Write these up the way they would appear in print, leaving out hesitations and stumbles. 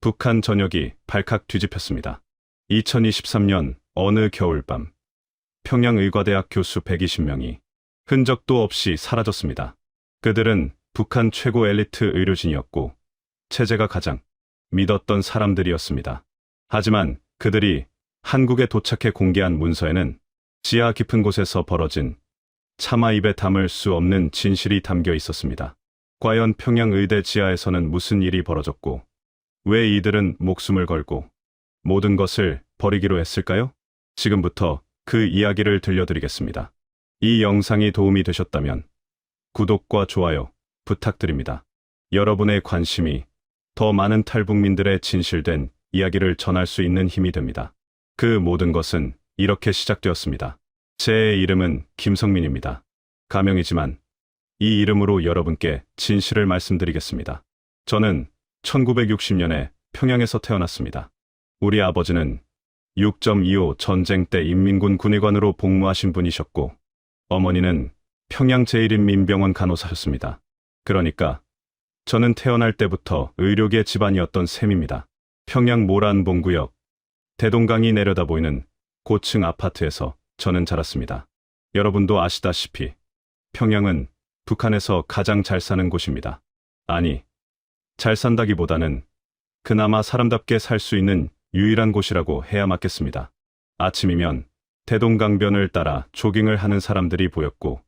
북한 전역이 발칵 뒤집혔습니다. 2023년 어느 겨울밤, 평양의과대학 교수 120명이 흔적도 없이 사라졌습니다. 그들은 북한 최고 엘리트 의료진이었고 체제가 가장 믿었던 사람들이었습니다. 하지만 그들이 한국에 도착해 공개한 문서에는 지하 깊은 곳에서 벌어진 차마 입에 담을 수 없는 진실이 담겨 있었습니다. 과연 평양의대 지하에서는 무슨 일이 벌어졌고 왜 이들은 목숨을 걸고 모든 것을 버리기로 했을까요? 지금부터 그 이야기를 들려드리겠습니다. 이 영상이 도움이 되셨다면 구독과 좋아요 부탁드립니다. 여러분의 관심이 더 많은 탈북민들의 진실된 이야기를 전할 수 있는 힘이 됩니다. 그 모든 것은 이렇게 시작되었습니다. 제 이름은 김성민입니다. 가명이지만 이 이름으로 여러분께 진실을 말씀드리겠습니다. 저는 1960년에 평양에서 태어났습니다. 우리 아버지는 6.25 전쟁 때 인민군 군의관으로 복무하신 분이셨고 어머니는 평양 제1인민병원 간호사셨습니다. 그러니까 저는 태어날 때부터 의료계 집안이었던 셈입니다. 평양 모란봉구역 대동강이 내려다 보이는 고층 아파트에서 저는 자랐습니다. 여러분도 아시다시피 평양은 북한에서 가장 잘 사는 곳입니다. 아니, 잘 산다기보다는 그나마 사람답게 살 수 있는 유일한 곳이라고 해야 맞겠습니다. 아침이면 대동강변을 따라 조깅을 하는 사람들이 보였고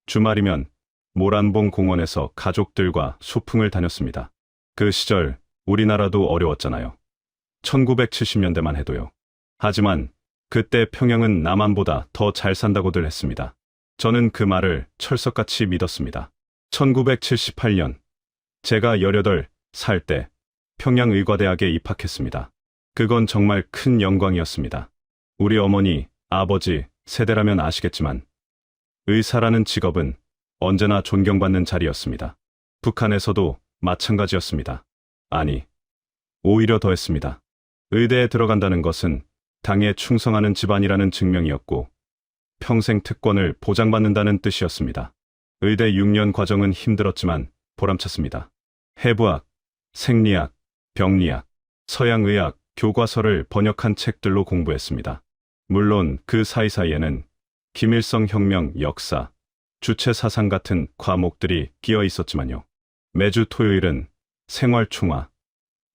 주말이면 모란봉 공원에서 가족들과 소풍을 다녔습니다. 그 시절 우리나라도 어려웠잖아요. 1970년대만 해도요. 하지만 그때 평양은 남한보다 더 잘 산다고들 했습니다. 저는 그 말을 철석같이 믿었습니다. 1978년 제가 18살 때 평양의과대학에 입학했습니다. 그건 정말 큰 영광이었습니다. 우리 어머니, 아버지 세대라면 아시겠지만 의사라는 직업은 언제나 존경받는 자리였습니다. 북한에서도 마찬가지였습니다. 아니, 오히려 더했습니다. 의대에 들어간다는 것은 당에 충성하는 집안이라는 증명이었고 평생 특권을 보장받는다는 뜻이었습니다. 의대 6년 과정은 힘들었지만 보람찼습니다. 해부학, 생리학, 병리학, 서양의학, 교과서를 번역한 책들로 공부했습니다. 물론 그 사이사이에는 김일성 혁명 역사, 주체사상 같은 과목들이 끼어 있었지만요. 매주 토요일은 생활충화,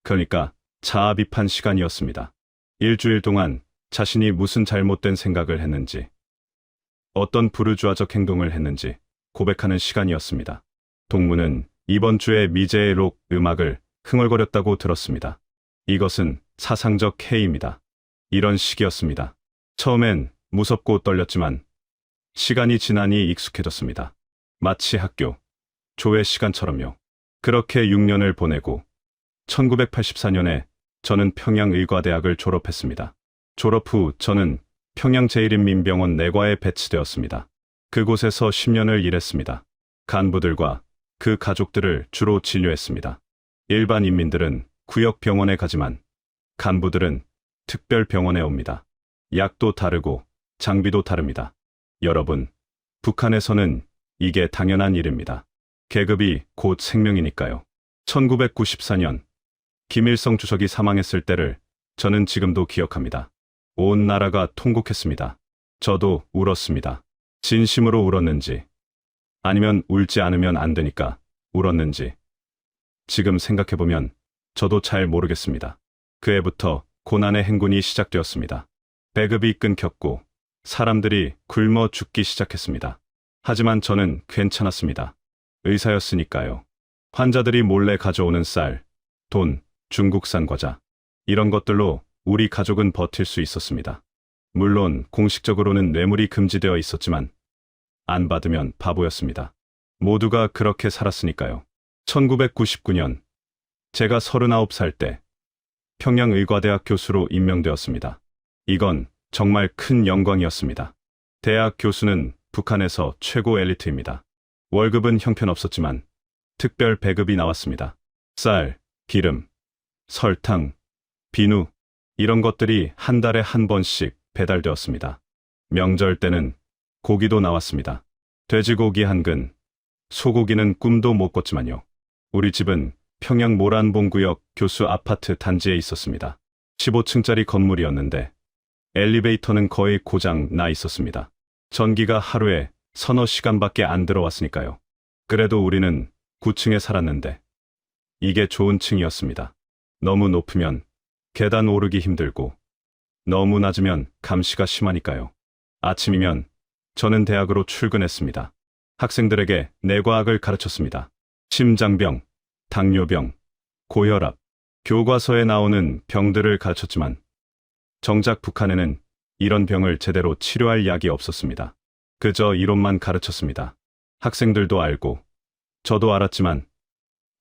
그러니까 자아비판 시간이었습니다. 일주일 동안 자신이 무슨 잘못된 생각을 했는지, 어떤 부르주아적 행동을 했는지 고백하는 시간이었습니다. 동무는 이번 주에 미제의 록 음악을 흥얼거렸다고 들었습니다. 이것은 사상적 해이입니다. 이런 식이었습니다. 처음엔 무섭고 떨렸지만 시간이 지나니 익숙해졌습니다. 마치 학교, 조회 시간처럼요. 그렇게 6년을 보내고 1984년에 저는 평양의과대학을 졸업했습니다. 졸업 후 저는 평양 제1인민병원 내과에 배치되었습니다. 그곳에서 10년을 일했습니다. 간부들과 그 가족들을 주로 진료했습니다. 일반 인민들은 구역병원에 가지만 간부들은 특별병원에 옵니다. 약도 다르고 장비도 다릅니다. 여러분, 북한에서는 이게 당연한 일입니다. 계급이 곧 생명이니까요. 1994년 김일성 주석이 사망했을 때를 저는 지금도 기억합니다. 온 나라가 통곡했습니다. 저도 울었습니다. 진심으로 울었는지 아니면 울지 않으면 안 되니까 울었는지 지금 생각해보면 저도 잘 모르겠습니다. 그 해부터 고난의 행군이 시작되었습니다. 배급이 끊겼고 사람들이 굶어 죽기 시작했습니다. 하지만 저는 괜찮았습니다. 의사였으니까요. 환자들이 몰래 가져오는 쌀, 돈, 중국산 과자 이런 것들로 우리 가족은 버틸 수 있었습니다. 물론 공식적으로는 뇌물이 금지되어 있었지만 안 받으면 바보였습니다. 모두가 그렇게 살았으니까요. 1999년 제가 39살 때 평양의과대학 교수로 임명되었습니다. 이건 정말 큰 영광이었습니다. 대학 교수는 북한에서 최고 엘리트입니다. 월급은 형편없었지만 특별 배급이 나왔습니다. 쌀, 기름, 설탕, 비누 이런 것들이 한 달에 한 번씩 배달되었습니다. 명절 때는 고기도 나왔습니다. 돼지고기 한 근, 소고기는 꿈도 못 꿨지만요. 우리 집은 평양 모란봉구역 교수 아파트 단지에 있었습니다. 15층짜리 건물이었는데 엘리베이터는 거의 고장 나 있었습니다. 전기가 하루에 서너 시간밖에 안 들어왔으니까요. 그래도 우리는 9층에 살았는데 이게 좋은 층이었습니다. 너무 높으면 계단 오르기 힘들고 너무 낮으면 감시가 심하니까요. 아침이면 저는 대학으로 출근했습니다. 학생들에게 뇌과학을 가르쳤습니다. 심장병, 당뇨병, 고혈압, 교과서에 나오는 병들을 가르쳤지만 정작 북한에는 이런 병을 제대로 치료할 약이 없었습니다. 그저 이론만 가르쳤습니다. 학생들도 알고 저도 알았지만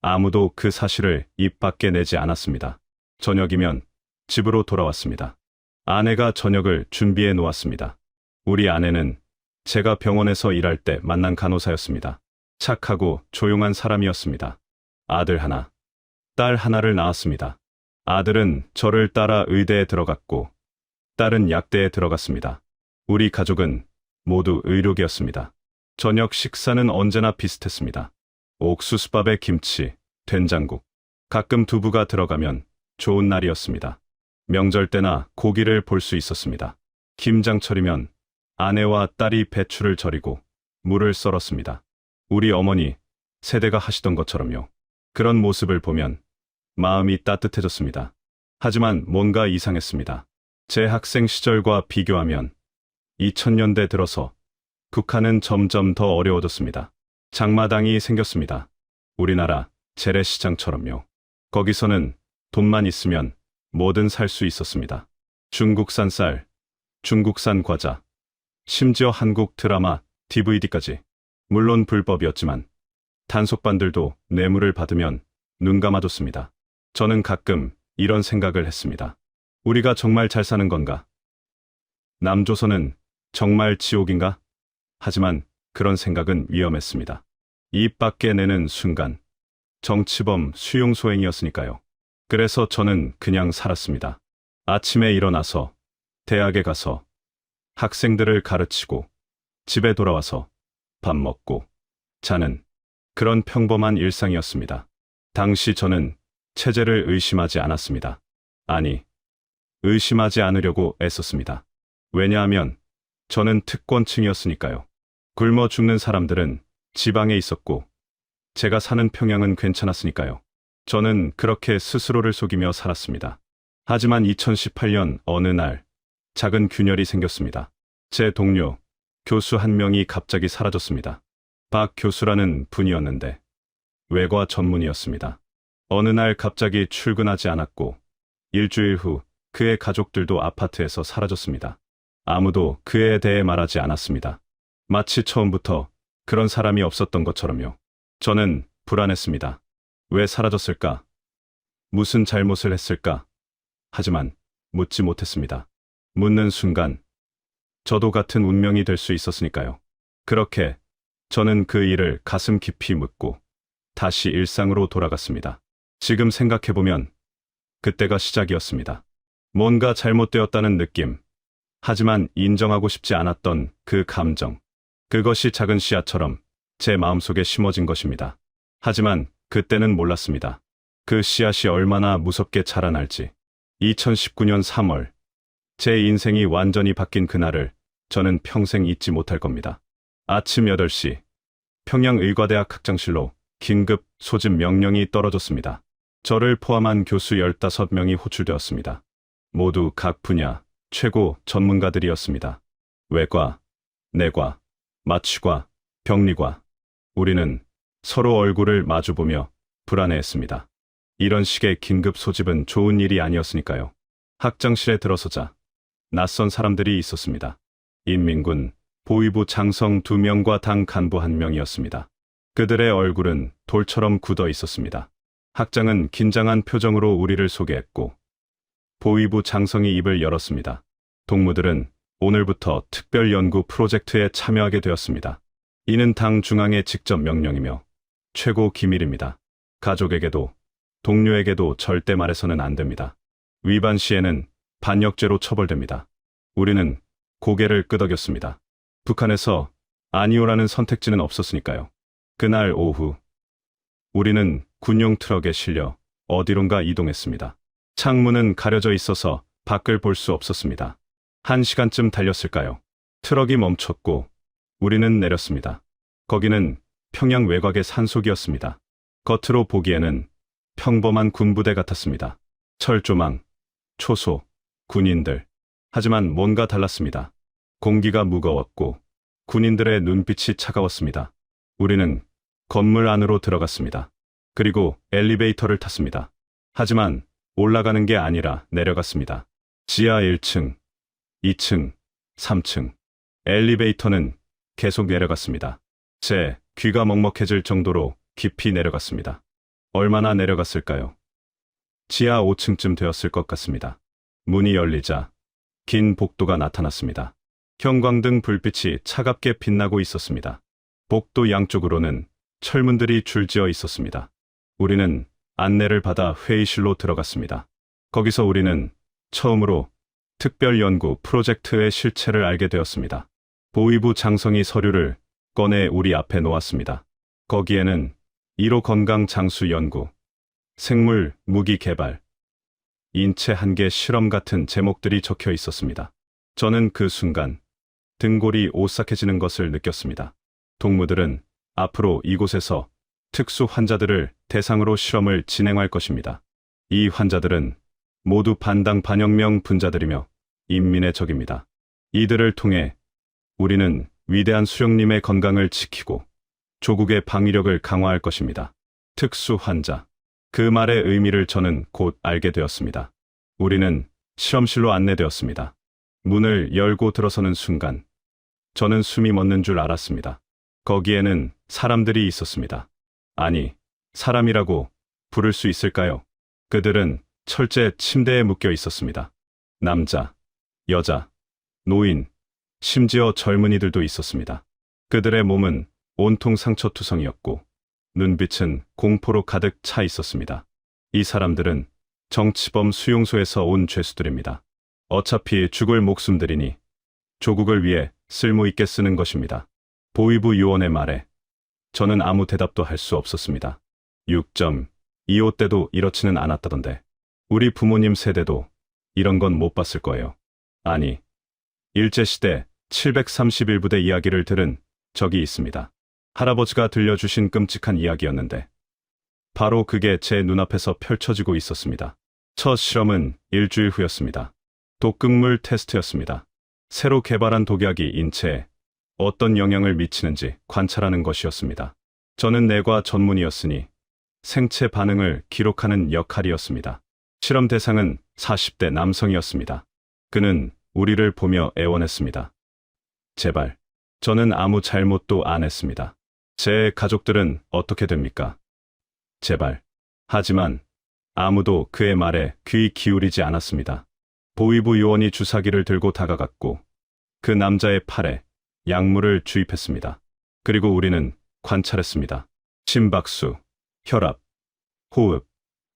아무도 그 사실을 입 밖에 내지 않았습니다. 저녁이면 집으로 돌아왔습니다. 아내가 저녁을 준비해 놓았습니다. 우리 아내는 제가 병원에서 일할 때 만난 간호사였습니다. 착하고 조용한 사람이었습니다. 아들 하나, 딸 하나를 낳았습니다. 아들은 저를 따라 의대에 들어갔고 딸은 약대에 들어갔습니다. 우리 가족은 모두 의료계였습니다. 저녁 식사는 언제나 비슷했습니다. 옥수수밥에 김치, 된장국, 가끔 두부가 들어가면 좋은 날이었습니다. 명절 때나 고기를 볼 수 있었습니다. 김장철이면 아내와 딸이 배추를 절이고 물을 썰었습니다. 우리 어머니 세대가 하시던 것처럼요. 그런 모습을 보면 마음이 따뜻해졌습니다. 하지만 뭔가 이상했습니다. 제 학생 시절과 비교하면 2000년대 들어서 북한은 점점 더 어려워졌습니다. 장마당이 생겼습니다. 우리나라 재래시장처럼요. 거기서는 돈만 있으면 뭐든 살 수 있었습니다. 중국산 쌀, 중국산 과자, 심지어 한국 드라마, DVD까지. 물론 불법이었지만 단속반들도 뇌물을 받으면 눈 감아줬습니다. 저는 가끔 이런 생각을 했습니다. 우리가 정말 잘 사는 건가? 남조선은 정말 지옥인가? 하지만 그런 생각은 위험했습니다. 입 밖에 내는 순간 정치범 수용소행이었으니까요. 그래서 저는 그냥 살았습니다. 아침에 일어나서 대학에 가서 학생들을 가르치고 집에 돌아와서 밥 먹고 자는 그런 평범한 일상이었습니다. 당시 저는 체제를 의심하지 않았습니다. 아니, 의심하지 않으려고 애썼습니다. 왜냐하면 저는 특권층이었으니까요. 굶어 죽는 사람들은 지방에 있었고 제가 사는 평양은 괜찮았으니까요. 저는 그렇게 스스로를 속이며 살았습니다. 하지만 2018년 어느 날 작은 균열이 생겼습니다. 제 동료, 교수 한 명이 갑자기 사라졌습니다. 박 교수라는 분이었는데 외과 전문의였습니다. 어느 날 갑자기 출근하지 않았고 일주일 후 그의 가족들도 아파트에서 사라졌습니다. 아무도 그에 대해 말하지 않았습니다. 마치 처음부터 그런 사람이 없었던 것처럼요. 저는 불안했습니다. 왜 사라졌을까? 무슨 잘못을 했을까? 하지만 묻지 못했습니다. 묻는 순간 저도 같은 운명이 될 수 있었으니까요. 그렇게 저는 그 일을 가슴 깊이 묻고 다시 일상으로 돌아갔습니다. 지금 생각해보면 그때가 시작이었습니다. 뭔가 잘못되었다는 느낌, 하지만 인정하고 싶지 않았던 그 감정, 그것이 작은 씨앗처럼 제 마음속에 심어진 것입니다. 하지만 그때는 몰랐습니다. 그 씨앗이 얼마나 무섭게 자라날지. 2019년 3월, 제 인생이 완전히 바뀐 그날을 저는 평생 잊지 못할 겁니다. 아침 8시, 평양의과대학 학장실로 긴급 소집 명령이 떨어졌습니다. 저를 포함한 교수 15명이 호출되었습니다. 모두 각 분야 최고 전문가들이었습니다. 외과, 내과, 마취과, 병리과. 우리는 서로 얼굴을 마주보며 불안해했습니다. 이런 식의 긴급 소집은 좋은 일이 아니었으니까요. 학장실에 들어서자 낯선 사람들이 있었습니다. 인민군 보위부 장성 2명과 당 간부 1명이었습니다. 그들의 얼굴은 돌처럼 굳어 있었습니다. 학장은 긴장한 표정으로 우리를 소개했고 보위부 장성이 입을 열었습니다. 동무들은 오늘부터 특별 연구 프로젝트에 참여하게 되었습니다. 이는 당 중앙의 직접 명령이며 최고 기밀입니다. 가족에게도 동료에게도 절대 말해서는 안 됩니다. 위반 시에는 반역죄로 처벌됩니다. 우리는 고개를 끄덕였습니다. 북한에서 아니오라는 선택지는 없었으니까요. 그날 오후 우리는 군용 트럭에 실려 어디론가 이동했습니다. 창문은 가려져 있어서 밖을 볼 수 없었습니다. 1시간쯤 달렸을까요? 트럭이 멈췄고 우리는 내렸습니다. 거기는 평양 외곽의 산속이었습니다. 겉으로 보기에는 평범한 군부대 같았습니다. 철조망, 초소, 군인들. 하지만 뭔가 달랐습니다. 공기가 무거웠고 군인들의 눈빛이 차가웠습니다. 우리는 건물 안으로 들어갔습니다. 그리고 엘리베이터를 탔습니다. 하지만 올라가는 게 아니라 내려갔습니다. 지하 1층, 2층, 3층. 엘리베이터는 계속 내려갔습니다. 제 귀가 먹먹해질 정도로 깊이 내려갔습니다. 얼마나 내려갔을까요? 지하 5층쯤 되었을 것 같습니다. 문이 열리자 긴 복도가 나타났습니다. 형광등 불빛이 차갑게 빛나고 있었습니다. 복도 양쪽으로는 철문들이 줄지어 있었습니다. 우리는 안내를 받아 회의실로 들어갔습니다. 거기서 우리는 처음으로 특별연구 프로젝트의 실체를 알게 되었습니다. 보위부 장성이 서류를 꺼내 우리 앞에 놓았습니다. 거기에는 1호 건강 장수 연구, 생물 무기 개발, 인체 한계 실험 같은 제목들이 적혀 있었습니다. 저는 그 순간 등골이 오싹해지는 것을 느꼈습니다. 동무들은 앞으로 이곳에서 특수 환자들을 대상으로 실험을 진행할 것입니다. 이 환자들은 모두 반당 반혁명 분자들이며 인민의 적입니다. 이들을 통해 우리는 위대한 수령님의 건강을 지키고 조국의 방위력을 강화할 것입니다. 특수 환자. 그 말의 의미를 저는 곧 알게 되었습니다. 우리는 실험실로 안내되었습니다. 문을 열고 들어서는 순간 저는 숨이 멎는 줄 알았습니다. 거기에는 사람들이 있었습니다. 아니, 사람이라고 부를 수 있을까요? 그들은 철제 침대에 묶여 있었습니다. 남자, 여자, 노인, 심지어 젊은이들도 있었습니다. 그들의 몸은 온통 상처투성이었고 눈빛은 공포로 가득 차 있었습니다. 이 사람들은 정치범 수용소에서 온 죄수들입니다. 어차피 죽을 목숨들이니 조국을 위해 쓸모있게 쓰는 것입니다. 보위부 요원의 말에 저는 아무 대답도 할 수 없었습니다. 6.25 때도 이렇지는 않았다던데. 우리 부모님 세대도 이런 건 못 봤을 거예요. 아니, 일제시대 731부대 이야기를 들은 적이 있습니다. 할아버지가 들려주신 끔찍한 이야기였는데 바로 그게 제 눈앞에서 펼쳐지고 있었습니다. 첫 실험은 일주일 후였습니다. 독극물 테스트였습니다. 새로 개발한 독약이 인체에 어떤 영향을 미치는지 관찰하는 것이었습니다. 저는 내과 전문이었으니 생체 반응을 기록하는 역할이었습니다. 실험 대상은 40대 남성이었습니다. 그는 우리를 보며 애원했습니다. 제발, 저는 아무 잘못도 안 했습니다. 제 가족들은 어떻게 됩니까? 제발. 하지만 아무도 그의 말에 귀 기울이지 않았습니다. 보위부 요원이 주사기를 들고 다가갔고 그 남자의 팔에 약물을 주입했습니다. 그리고 우리는 관찰했습니다. 심박수, 혈압, 호흡,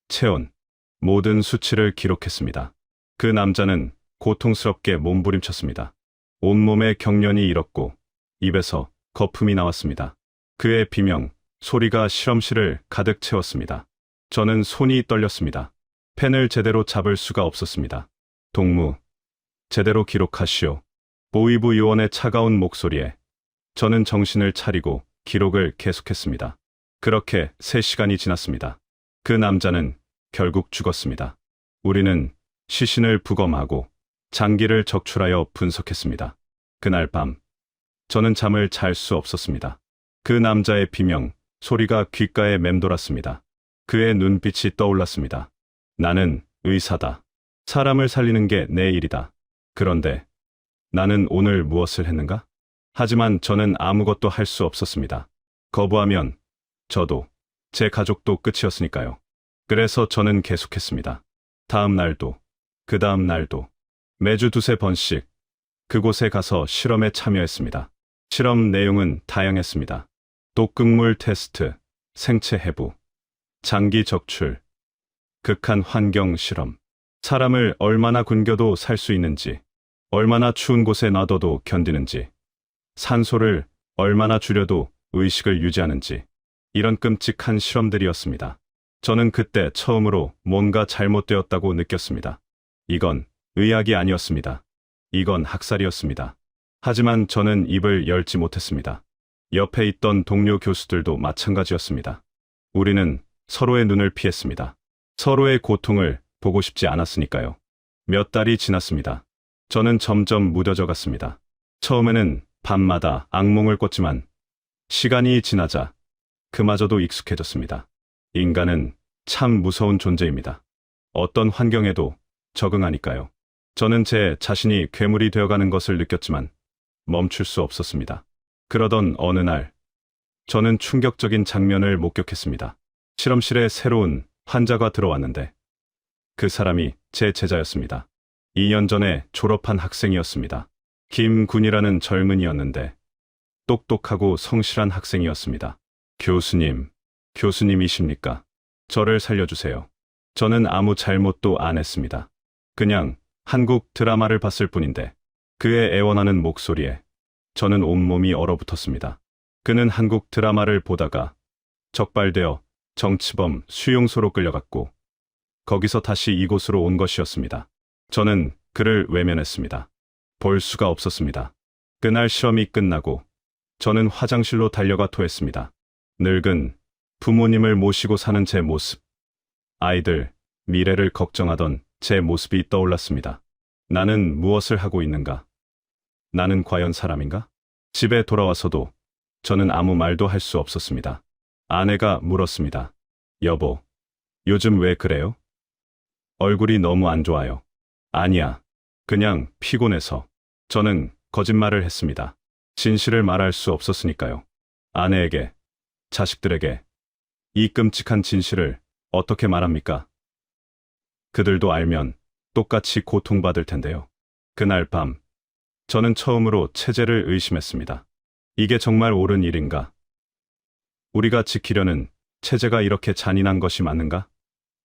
체온, 모든 수치를 기록했습니다. 그 남자는 고통스럽게 몸부림쳤습니다. 온몸에 경련이 일었고 입에서 거품이 나왔습니다. 그의 비명, 소리가 실험실을 가득 채웠습니다. 저는 손이 떨렸습니다. 펜을 제대로 잡을 수가 없었습니다. 동무, 제대로 기록하시오. 보위부 요원의 차가운 목소리에 저는 정신을 차리고 기록을 계속했습니다. 그렇게 3시간이 지났습니다. 그 남자는 결국 죽었습니다. 우리는 시신을 부검하고 장기를 적출하여 분석했습니다. 그날 밤, 저는 잠을 잘 수 없었습니다. 그 남자의 비명, 소리가 귓가에 맴돌았습니다. 그의 눈빛이 떠올랐습니다. 나는 의사다. 사람을 살리는 게 내 일이다. 그런데 나는 오늘 무엇을 했는가? 하지만 저는 아무것도 할 수 없었습니다. 거부하면 저도, 제 가족도 끝이었으니까요. 그래서 저는 계속했습니다. 다음 날도, 그 다음 날도, 매주 2~3번씩 그곳에 가서 실험에 참여했습니다. 실험 내용은 다양했습니다. 독극물 테스트, 생체 해부, 장기 적출, 극한 환경 실험, 사람을 얼마나 굶겨도 살 수 있는지, 얼마나 추운 곳에 놔둬도 견디는지, 산소를 얼마나 줄여도 의식을 유지하는지, 이런 끔찍한 실험들이었습니다. 저는 그때 처음으로 뭔가 잘못되었다고 느꼈습니다. 이건 의학이 아니었습니다. 이건 학살이었습니다. 하지만 저는 입을 열지 못했습니다. 옆에 있던 동료 교수들도 마찬가지였습니다. 우리는 서로의 눈을 피했습니다. 서로의 고통을 보고 싶지 않았으니까요. 몇 달이 지났습니다. 저는 점점 무뎌져 갔습니다. 처음에는 밤마다 악몽을 꿨지만 시간이 지나자 그마저도 익숙해졌습니다. 인간은 참 무서운 존재입니다. 어떤 환경에도 적응하니까요. 저는 제 자신이 괴물이 되어가는 것을 느꼈지만 멈출 수 없었습니다. 그러던 어느 날, 저는 충격적인 장면을 목격했습니다. 실험실에 새로운 환자가 들어왔는데 그 사람이 제 제자였습니다. 2년 전에 졸업한 학생이었습니다. 김군이라는 젊은이였는데 똑똑하고 성실한 학생이었습니다. 교수님이십니까? 저를 살려주세요. 저는 아무 잘못도 안 했습니다. 그냥 한국 드라마를 봤을 뿐인데 그의 애원하는 목소리에 저는 온몸이 얼어붙었습니다. 그는 한국 드라마를 보다가 적발되어 정치범 수용소로 끌려갔고 거기서 다시 이곳으로 온 것이었습니다. 저는 그를 외면했습니다. 볼 수가 없었습니다. 그날 실험이 끝나고 저는 화장실로 달려가 토했습니다. 늙은 부모님을 모시고 사는 제 모습, 아이들, 미래를 걱정하던 제 모습이 떠올랐습니다. 나는 무엇을 하고 있는가? 나는 과연 사람인가? 집에 돌아와서도 저는 아무 말도 할 수 없었습니다. 아내가 물었습니다. 여보, 요즘 왜 그래요? 얼굴이 너무 안 좋아요. 아니야, 그냥 피곤해서. 저는 거짓말을 했습니다. 진실을 말할 수 없었으니까요. 아내에게, 자식들에게 이 끔찍한 진실을 어떻게 말합니까? 그들도 알면 똑같이 고통받을 텐데요. 그날 밤, 저는 처음으로 체제를 의심했습니다. 이게 정말 옳은 일인가? 우리가 지키려는 체제가 이렇게 잔인한 것이 맞는가?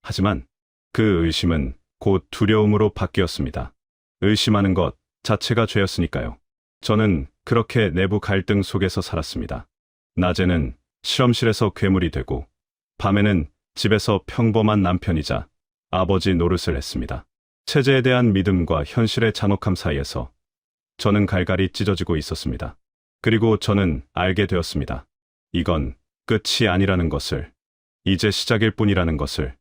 하지만 그 의심은 곧 두려움으로 바뀌었습니다. 의심하는 것 자체가 죄였으니까요. 저는 그렇게 내부 갈등 속에서 살았습니다. 낮에는 실험실에서 괴물이 되고 밤에는 집에서 평범한 남편이자 아버지 노릇을 했습니다. 체제에 대한 믿음과 현실의 잔혹함 사이에서 저는 갈갈이 찢어지고 있었습니다. 그리고 저는 알게 되었습니다. 이건 끝이 아니라는 것을, 이제 시작일 뿐이라는 것을.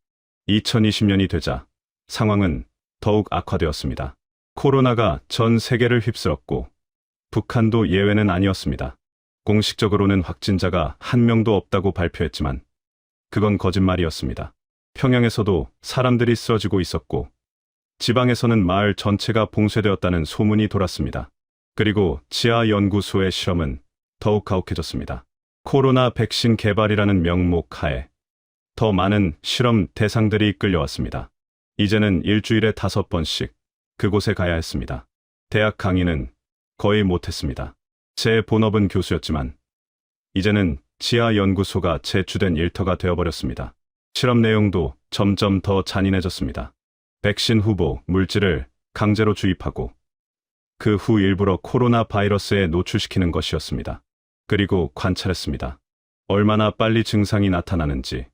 2020년이 되자 상황은 더욱 악화되었습니다. 코로나가 전 세계를 휩쓸었고 북한도 예외는 아니었습니다. 공식적으로는 확진자가 한 명도 없다고 발표했지만 그건 거짓말이었습니다. 평양에서도 사람들이 쓰러지고 있었고 지방에서는 마을 전체가 봉쇄되었다는 소문이 돌았습니다. 그리고 지하 연구소의 실험은 더욱 가혹해졌습니다. 코로나 백신 개발이라는 명목 하에 더 많은 실험 대상들이 끌려왔습니다. 이제는 일주일에 5번씩 그곳에 가야 했습니다. 대학 강의는 거의 못했습니다. 제 본업은 교수였지만 이제는 지하 연구소가 제 주된 일터가 되어버렸습니다. 실험 내용도 점점 더 잔인해졌습니다. 백신 후보 물질을 강제로 주입하고 그 후 일부러 코로나 바이러스에 노출시키는 것이었습니다. 그리고 관찰했습니다. 얼마나 빨리 증상이 나타나는지,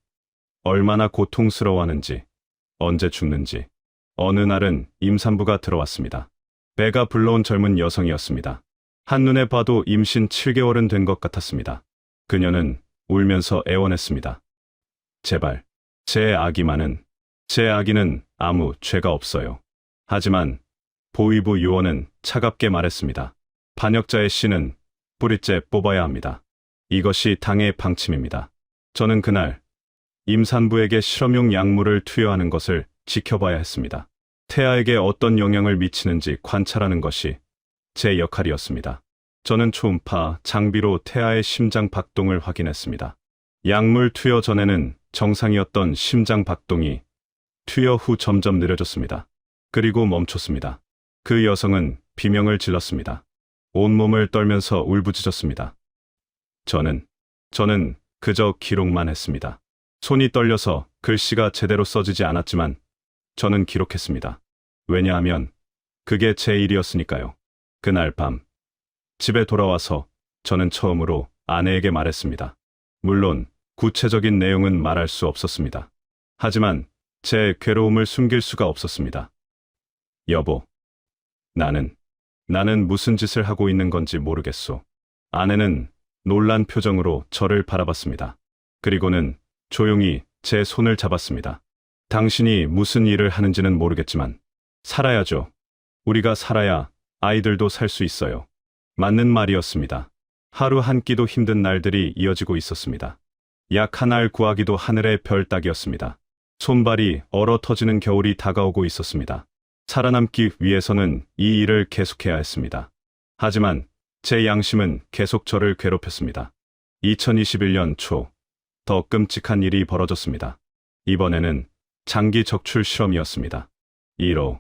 얼마나 고통스러워하는지, 언제 죽는지. 어느 날은 임산부가 들어왔습니다. 배가 불러온 젊은 여성이었습니다. 한눈에 봐도 임신 7개월은 된 것 같았습니다. 그녀는 울면서 애원했습니다. 제발, 제 아기는 아무 죄가 없어요. 하지만 보위부 요원은 차갑게 말했습니다. 반역자의 씨는 뿌리째 뽑아야 합니다. 이것이 당의 방침입니다. 저는 그날 임산부에게 실험용 약물을 투여하는 것을 지켜봐야 했습니다. 태아에게 어떤 영향을 미치는지 관찰하는 것이 제 역할이었습니다. 저는 초음파 장비로 태아의 심장 박동을 확인했습니다. 약물 투여 전에는 정상이었던 심장 박동이 투여 후 점점 느려졌습니다. 그리고 멈췄습니다. 그 여성은 비명을 질렀습니다. 온몸을 떨면서 울부짖었습니다. 저는 그저 기록만 했습니다. 손이 떨려서 글씨가 제대로 써지지 않았지만 저는 기록했습니다. 왜냐하면 그게 제 일이었으니까요. 그날 밤 집에 돌아와서 저는 처음으로 아내에게 말했습니다. 물론 구체적인 내용은 말할 수 없었습니다. 하지만 제 괴로움을 숨길 수가 없었습니다. 여보, 나는 무슨 짓을 하고 있는 건지 모르겠소. 아내는 놀란 표정으로 저를 바라봤습니다. 그리고는 조용히 제 손을 잡았습니다. 당신이 무슨 일을 하는지는 모르겠지만 살아야죠. 우리가 살아야 아이들도 살 수 있어요. 맞는 말이었습니다. 하루 한 끼도 힘든 날들이 이어지고 있었습니다. 약 한 알 구하기도 하늘의 별 따기였습니다. 손발이 얼어 터지는 겨울이 다가오고 있었습니다. 살아남기 위해서는 이 일을 계속해야 했습니다. 하지만 제 양심은 계속 저를 괴롭혔습니다. 2021년 초, 더 끔찍한 일이 벌어졌습니다. 이번에는 장기 적출 실험이었습니다. 1호.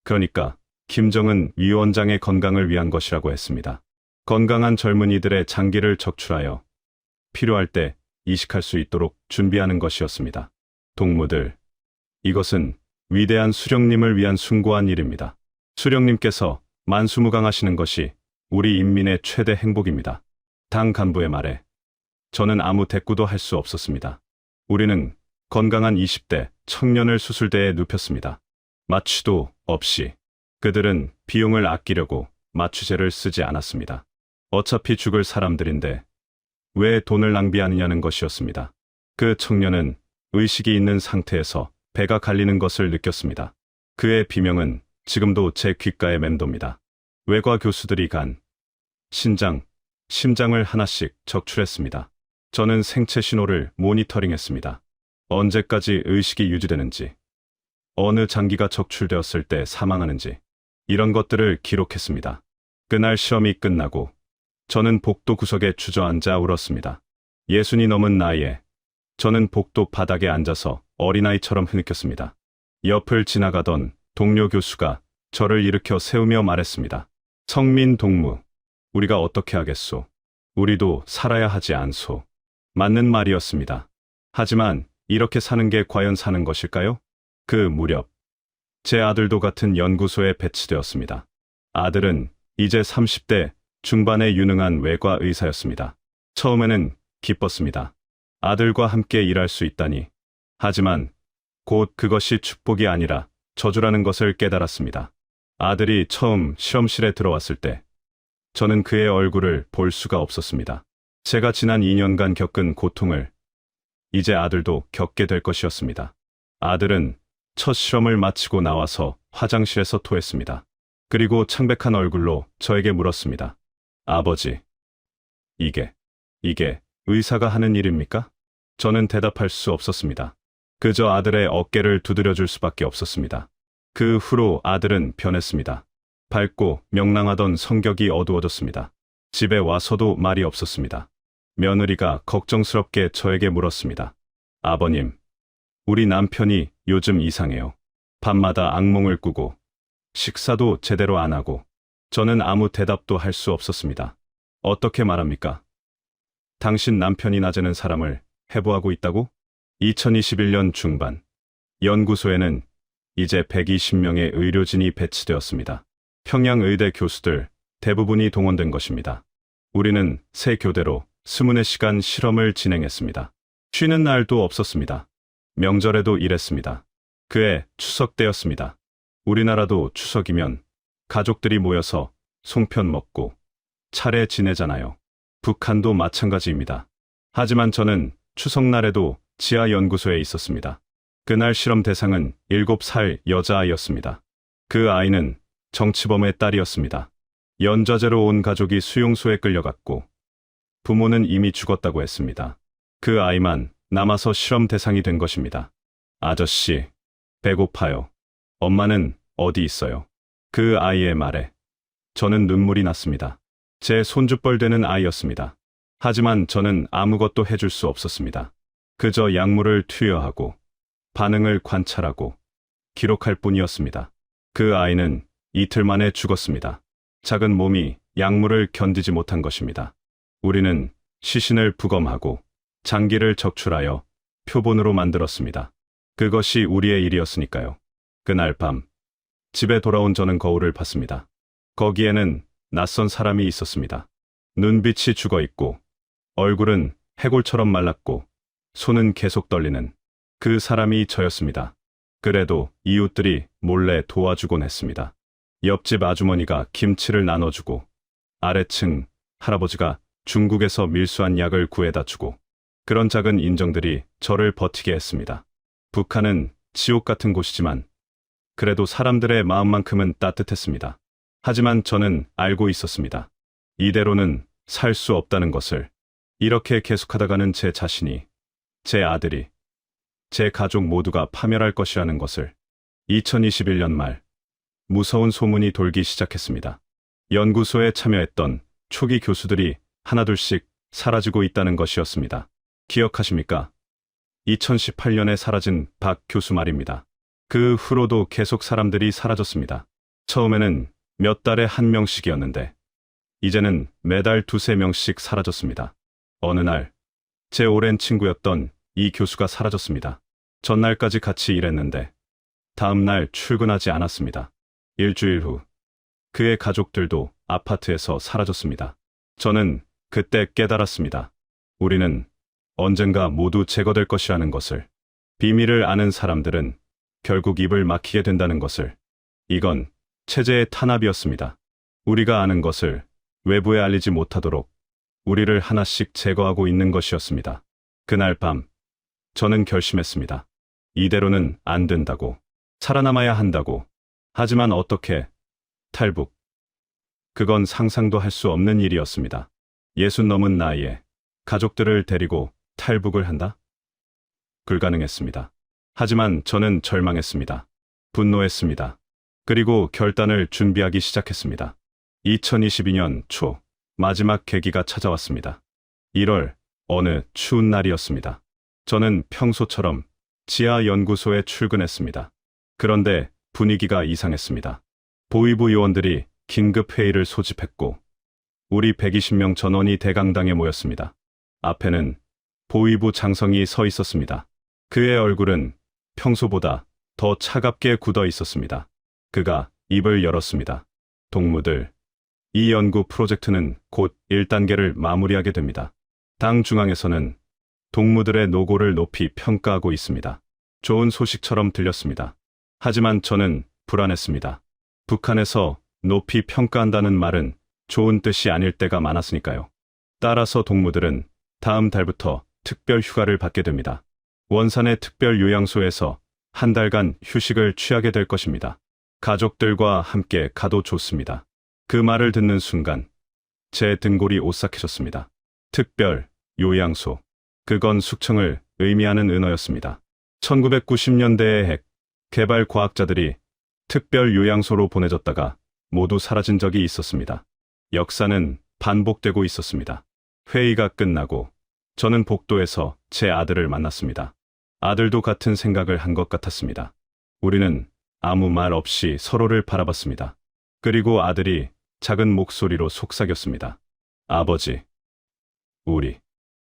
그러니까 김정은 위원장의 건강을 위한 것이라고 했습니다. 건강한 젊은이들의 장기를 적출하여 필요할 때 이식할 수 있도록 준비하는 것이었습니다. 동무들, 이것은 위대한 수령님을 위한 숭고한 일입니다. 수령님께서 만수무강하시는 것이 우리 인민의 최대 행복입니다. 당 간부의 말에 저는 아무 대꾸도 할 수 없었습니다. 우리는 건강한 20대 청년을 수술대에 눕혔습니다. 마취도 없이. 그들은 비용을 아끼려고 마취제를 쓰지 않았습니다. 어차피 죽을 사람들인데 왜 돈을 낭비하느냐는 것이었습니다. 그 청년은 의식이 있는 상태에서 배가 갈리는 것을 느꼈습니다. 그의 비명은 지금도 제 귓가에 맴돕니다. 외과 교수들이 간, 신장, 심장을 하나씩 적출했습니다. 저는 생체 신호를 모니터링했습니다. 언제까지 의식이 유지되는지, 어느 장기가 적출되었을 때 사망하는지, 이런 것들을 기록했습니다. 그날 시험이 끝나고 저는 복도 구석에 주저앉아 울었습니다. 60이 넘은 나이에 저는 복도 바닥에 앉아서 어린아이처럼 흐느꼈습니다. 옆을 지나가던 동료 교수가 저를 일으켜 세우며 말했습니다. 성민 동무, 우리가 어떻게 하겠소? 우리도 살아야 하지 않소. 맞는 말이었습니다. 하지만 이렇게 사는 게 과연 사는 것일까요? 그 무렵 제 아들도 같은 연구소에 배치되었습니다. 아들은 이제 30대 중반의 유능한 외과 의사였습니다. 처음에는 기뻤습니다. 아들과 함께 일할 수 있다니. 하지만 곧 그것이 축복이 아니라 저주라는 것을 깨달았습니다. 아들이 처음 실험실에 들어왔을 때 저는 그의 얼굴을 볼 수가 없었습니다. 제가 지난 2년간 겪은 고통을 이제 아들도 겪게 될 것이었습니다. 아들은 첫 실험을 마치고 나와서 화장실에서 토했습니다. 그리고 창백한 얼굴로 저에게 물었습니다. 아버지, 이게 의사가 하는 일입니까? 저는 대답할 수 없었습니다. 그저 아들의 어깨를 두드려줄 수밖에 없었습니다. 그 후로 아들은 변했습니다. 밝고 명랑하던 성격이 어두워졌습니다. 집에 와서도 말이 없었습니다. 며느리가 걱정스럽게 저에게 물었습니다. 아버님, 우리 남편이 요즘 이상해요. 밤마다 악몽을 꾸고 식사도 제대로 안 하고. 저는 아무 대답도 할 수 없었습니다. 어떻게 말합니까? 당신 남편이 낮에는 사람을 해부하고 있다고? 2021년 중반, 연구소에는 이제 120명의 의료진이 배치되었습니다. 평양의대 교수들 대부분이 동원된 것입니다. 우리는 새 교대로 24시간 실험을 진행했습니다. 쉬는 날도 없었습니다. 명절에도 일했습니다. 그해 추석 때였습니다. 우리나라도 추석이면 가족들이 모여서 송편 먹고 차례 지내잖아요. 북한도 마찬가지입니다. 하지만 저는 추석날에도 지하 연구소에 있었습니다. 그날 실험 대상은 7살 여자아이였습니다. 그 아이는 정치범의 딸이었습니다. 연좌제로 온 가족이 수용소에 끌려갔고 부모는 이미 죽었다고 했습니다. 그 아이만 남아서 실험 대상이 된 것입니다. 아저씨, 배고파요. 엄마는 어디 있어요? 그 아이의 말에 저는 눈물이 났습니다. 제 손주뻘 되는 아이였습니다. 하지만 저는 아무것도 해줄 수 없었습니다. 그저 약물을 투여하고 반응을 관찰하고 기록할 뿐이었습니다. 그 아이는 이틀 만에 죽었습니다. 작은 몸이 약물을 견디지 못한 것입니다. 우리는 시신을 부검하고 장기를 적출하여 표본으로 만들었습니다. 그것이 우리의 일이었으니까요. 그날 밤 집에 돌아온 저는 거울을 봤습니다. 거기에는 낯선 사람이 있었습니다. 눈빛이 죽어 있고 얼굴은 해골처럼 말랐고 손은 계속 떨리는 그 사람이 저였습니다. 그래도 이웃들이 몰래 도와주곤 했습니다. 옆집 아주머니가 김치를 나눠주고 아래층 할아버지가 중국에서 밀수한 약을 구해다 주고 그런 작은 인정들이 저를 버티게 했습니다. 북한은 지옥 같은 곳이지만 그래도 사람들의 마음만큼은 따뜻했습니다. 하지만 저는 알고 있었습니다. 이대로는 살 수 없다는 것을. 이렇게 계속하다가는 제 자신이, 제 아들이, 제 가족 모두가 파멸할 것이라는 것을. 2021년 말 무서운 소문이 돌기 시작했습니다. 연구소에 참여했던 초기 교수들이 하나둘씩 사라지고 있다는 것이었습니다. 기억하십니까? 2018년에 사라진 박 교수 말입니다. 그 후로도 계속 사람들이 사라졌습니다. 처음에는 몇 달에 한 명씩이었는데 이제는 매달 두세 명씩 사라졌습니다. 어느 날 제 오랜 친구였던 이 교수가 사라졌습니다. 전날까지 같이 일했는데 다음 날 출근하지 않았습니다. 일주일 후 그의 가족들도 아파트에서 사라졌습니다. 저는 그때 깨달았습니다. 우리는 언젠가 모두 제거될 것이라는 것을. 비밀을 아는 사람들은 결국 입을 막히게 된다는 것을. 이건 체제의 탄압이었습니다. 우리가 아는 것을 외부에 알리지 못하도록 우리를 하나씩 제거하고 있는 것이었습니다. 그날 밤 저는 결심했습니다. 이대로는 안 된다고. 살아남아야 한다고. 하지만 어떻게? 탈북. 그건 상상도 할 수 없는 일이었습니다. 60 넘은 나이에 가족들을 데리고 탈북을 한다? 불가능했습니다. 하지만 저는 절망했습니다. 분노했습니다. 그리고 결단을 준비하기 시작했습니다. 2022년 초 마지막 계기가 찾아왔습니다. 1월 어느 추운 날이었습니다. 저는 평소처럼 지하 연구소에 출근했습니다. 그런데 분위기가 이상했습니다. 보위부 요원들이 긴급 회의를 소집했고 우리 120명 전원이 대강당에 모였습니다. 앞에는 보위부 장성이 서 있었습니다. 그의 얼굴은 평소보다 더 차갑게 굳어 있었습니다. 그가 입을 열었습니다. 동무들, 이 연구 프로젝트는 곧 1단계를 마무리하게 됩니다. 당 중앙에서는 동무들의 노고를 높이 평가하고 있습니다. 좋은 소식처럼 들렸습니다. 하지만 저는 불안했습니다. 북한에서 높이 평가한다는 말은 좋은 뜻이 아닐 때가 많았으니까요. 따라서 동무들은 다음 달부터 특별 휴가를 받게 됩니다. 원산의 특별 요양소에서 한 달간 휴식을 취하게 될 것입니다. 가족들과 함께 가도 좋습니다. 그 말을 듣는 순간 제 등골이 오싹해졌습니다. 특별 요양소. 그건 숙청을 의미하는 은어였습니다. 1990년대의 핵 개발 과학자들이 특별 요양소로 보내졌다가 모두 사라진 적이 있었습니다. 역사는 반복되고 있었습니다. 회의가 끝나고 저는 복도에서 제 아들을 만났습니다. 아들도 같은 생각을 한 것 같았습니다. 우리는 아무 말 없이 서로를 바라봤습니다. 그리고 아들이 작은 목소리로 속삭였습니다. 아버지,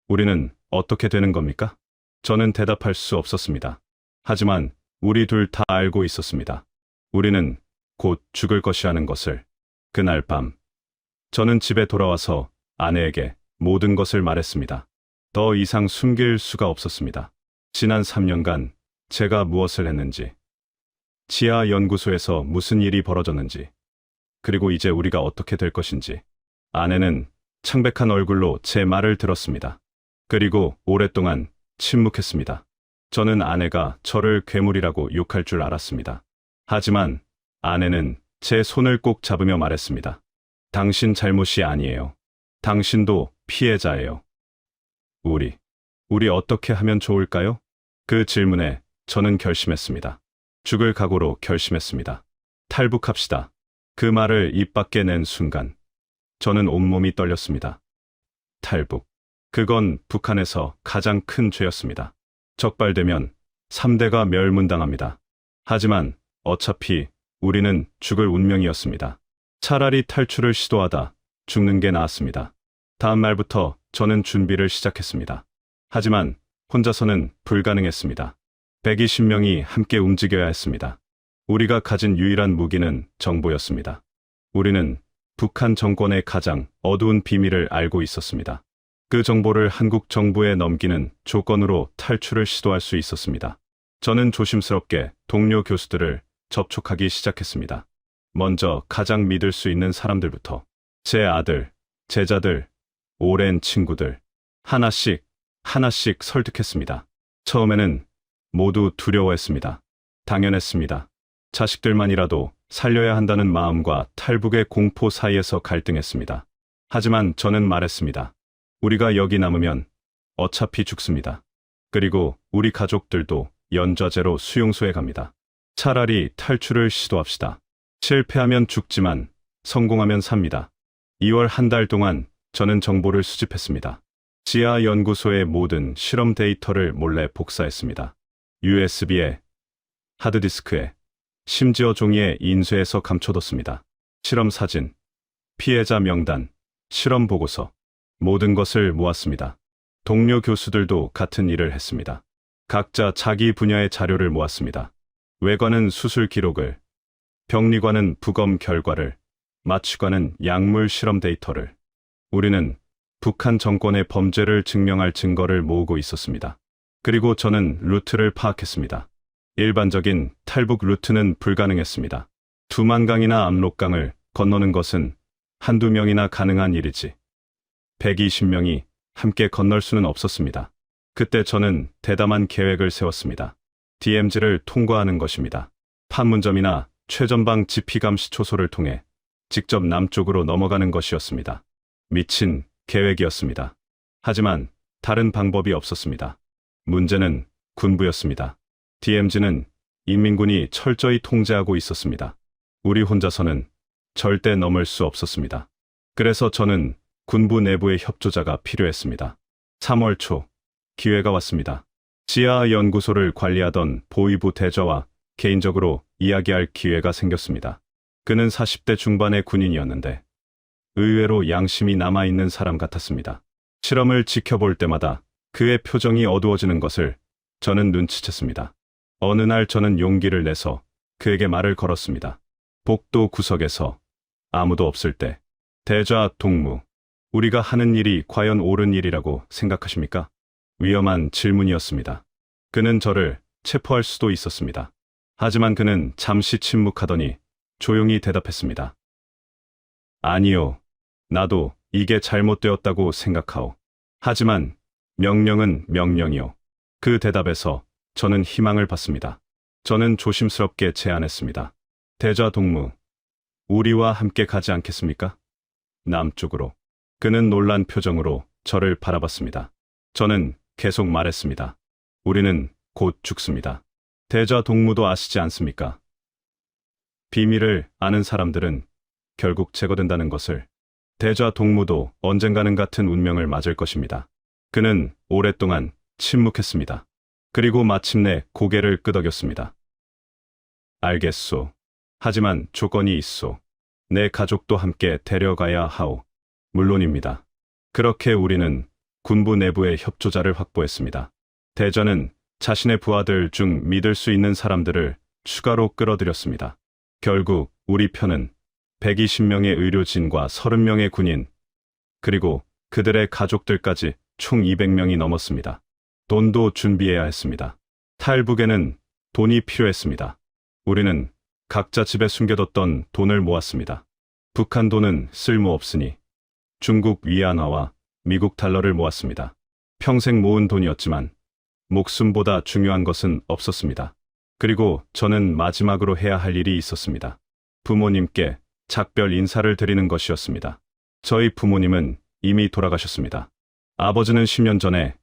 우리는 어떻게 되는 겁니까? 저는 대답할 수 없었습니다. 하지만 우리 둘 다 알고 있었습니다. 우리는 곧 죽을 것이라는 것을. 그날 밤, 저는 집에 돌아와서 아내에게 모든 것을 말했습니다. 더 이상 숨길 수가 없었습니다. 지난 3년간 제가 무엇을 했는지, 지하 연구소에서 무슨 일이 벌어졌는지, 그리고 이제 우리가 어떻게 될 것인지. 아내는 창백한 얼굴로 제 말을 들었습니다. 그리고 오랫동안 침묵했습니다. 저는 아내가 저를 괴물이라고 욕할 줄 알았습니다. 하지만 아내는 제 손을 꼭 잡으며 말했습니다. 당신 잘못이 아니에요. 당신도 피해자예요. 우리 어떻게 하면 좋을까요? 그 질문에 저는 결심했습니다. 죽을 각오로 결심했습니다. 탈북합시다. 그 말을 입 밖에 낸 순간 저는 온몸이 떨렸습니다. 탈북. 그건 북한에서 가장 큰 죄였습니다. 적발되면 3대가 멸문당합니다. 하지만 어차피 우리는 죽을 운명이었습니다. 차라리 탈출을 시도하다 죽는 게 나았습니다. 다음 말부터 저는 준비를 시작했습니다. 하지만 혼자서는 불가능했습니다. 120명이 함께 움직여야 했습니다. 우리가 가진 유일한 무기는 정보였습니다. 우리는 북한 정권의 가장 어두운 비밀을 알고 있었습니다. 그 정보를 한국 정부에 넘기는 조건으로 탈출을 시도할 수 있었습니다. 저는 조심스럽게 동료 교수들을 접촉하기 시작했습니다. 먼저 가장 믿을 수 있는 사람들부터. 제 아들, 제자들, 오랜 친구들. 하나씩 설득했습니다. 처음에는 모두 두려워했습니다. 당연했습니다. 자식들만이라도 살려야 한다는 마음과 탈북의 공포 사이에서 갈등했습니다. 하지만 저는 말했습니다. 우리가 여기 남으면 어차피 죽습니다. 그리고 우리 가족들도 연좌제로 수용소에 갑니다. 차라리 탈출을 시도합시다. 실패하면 죽지만 성공하면 삽니다. 2월 한 달 동안 저는 정보를 수집했습니다. 지하 연구소의 모든 실험 데이터를 몰래 복사했습니다. USB에, 하드디스크에, 심지어 종이에 인쇄해서 감춰뒀습니다. 실험 사진, 피해자 명단, 실험 보고서, 모든 것을 모았습니다. 동료 교수들도 같은 일을 했습니다. 각자 자기 분야의 자료를 모았습니다. 외관은 수술 기록을, 병리관은 부검 결과를, 마취관은 약물 실험 데이터를. 우리는 북한 정권의 범죄를 증명할 증거를 모으고 있었습니다. 그리고 저는 루트를 파악했습니다. 일반적인 탈북 루트는 불가능했습니다. 두만강이나 압록강을 건너는 것은 한두 명이나 가능한 일이지 120명이 함께 건널 수는 없었습니다. 그때 저는 대담한 계획을 세웠습니다. DMZ를 통과하는 것입니다. 판문점이나 최전방 지피감시 초소를 통해 직접 남쪽으로 넘어가는 것이었습니다. 미친 계획이었습니다. 하지만 다른 방법이 없었습니다. 문제는 군부였습니다. DMZ는 인민군이 철저히 통제하고 있었습니다. 우리 혼자서는 절대 넘을 수 없었습니다. 그래서 저는 군부 내부의 협조자가 필요했습니다. 3월 초, 기회가 왔습니다. 지하 연구소를 관리하던 보위부 대좌와 개인적으로 이야기할 기회가 생겼습니다. 그는 40대 중반의 군인이었는데 의외로 양심이 남아있는 사람 같았습니다. 실험을 지켜볼 때마다 그의 표정이 어두워지는 것을 저는 눈치챘습니다. 어느 날 저는 용기를 내서 그에게 말을 걸었습니다. 복도 구석에서 아무도 없을 때, 대좌 동무, 우리가 하는 일이 과연 옳은 일이라고 생각하십니까? 위험한 질문이었습니다. 그는 저를 체포할 수도 있었습니다. 하지만 그는 잠시 침묵하더니 조용히 대답했습니다. 아니요. 나도 이게 잘못되었다고 생각하오. 하지만 명령은 명령이요. 그 대답에서 저는 희망을 받습니다. 저는 조심스럽게 제안했습니다. 대좌 동무, 우리와 함께 가지 않겠습니까? 남쪽으로. 그는 놀란 표정으로 저를 바라봤습니다. 저는 계속 말했습니다. 우리는 곧 죽습니다. 대좌 동무도 아시지 않습니까? 비밀을 아는 사람들은 결국 제거된다는 것을. 대좌 동무도 언젠가는 같은 운명을 맞을 것입니다. 그는 오랫동안 침묵했습니다. 그리고 마침내 고개를 끄덕였습니다. 알겠소. 하지만 조건이 있소. 내 가족도 함께 데려가야 하오. 물론입니다. 그렇게 우리는 군부 내부의 협조자를 확보했습니다. 대좌는 자신의 부하들 중 믿을 수 있는 사람들을 추가로 끌어들였습니다. 결국 우리 편은 120명의 의료진과 30명의 군인, 그리고 그들의 가족들까지 총 200명이 넘었습니다. 돈도 준비해야 했습니다. 탈북에는 돈이 필요했습니다. 우리는 각자 집에 숨겨뒀던 돈을 모았습니다. 북한 돈은 쓸모없으니 중국 위안화와 미국 달러를 모았습니다. 평생 모은 돈이었지만 목숨보다 중요한 것은 없었습니다. 그리고 저는 마지막으로 해야 할 일이 있었습니다. 부모님께 작별 인사를 드리는 것이었습니다. 저희 부모님은 이미 돌아가셨습니다. 아버지는 10년 전에,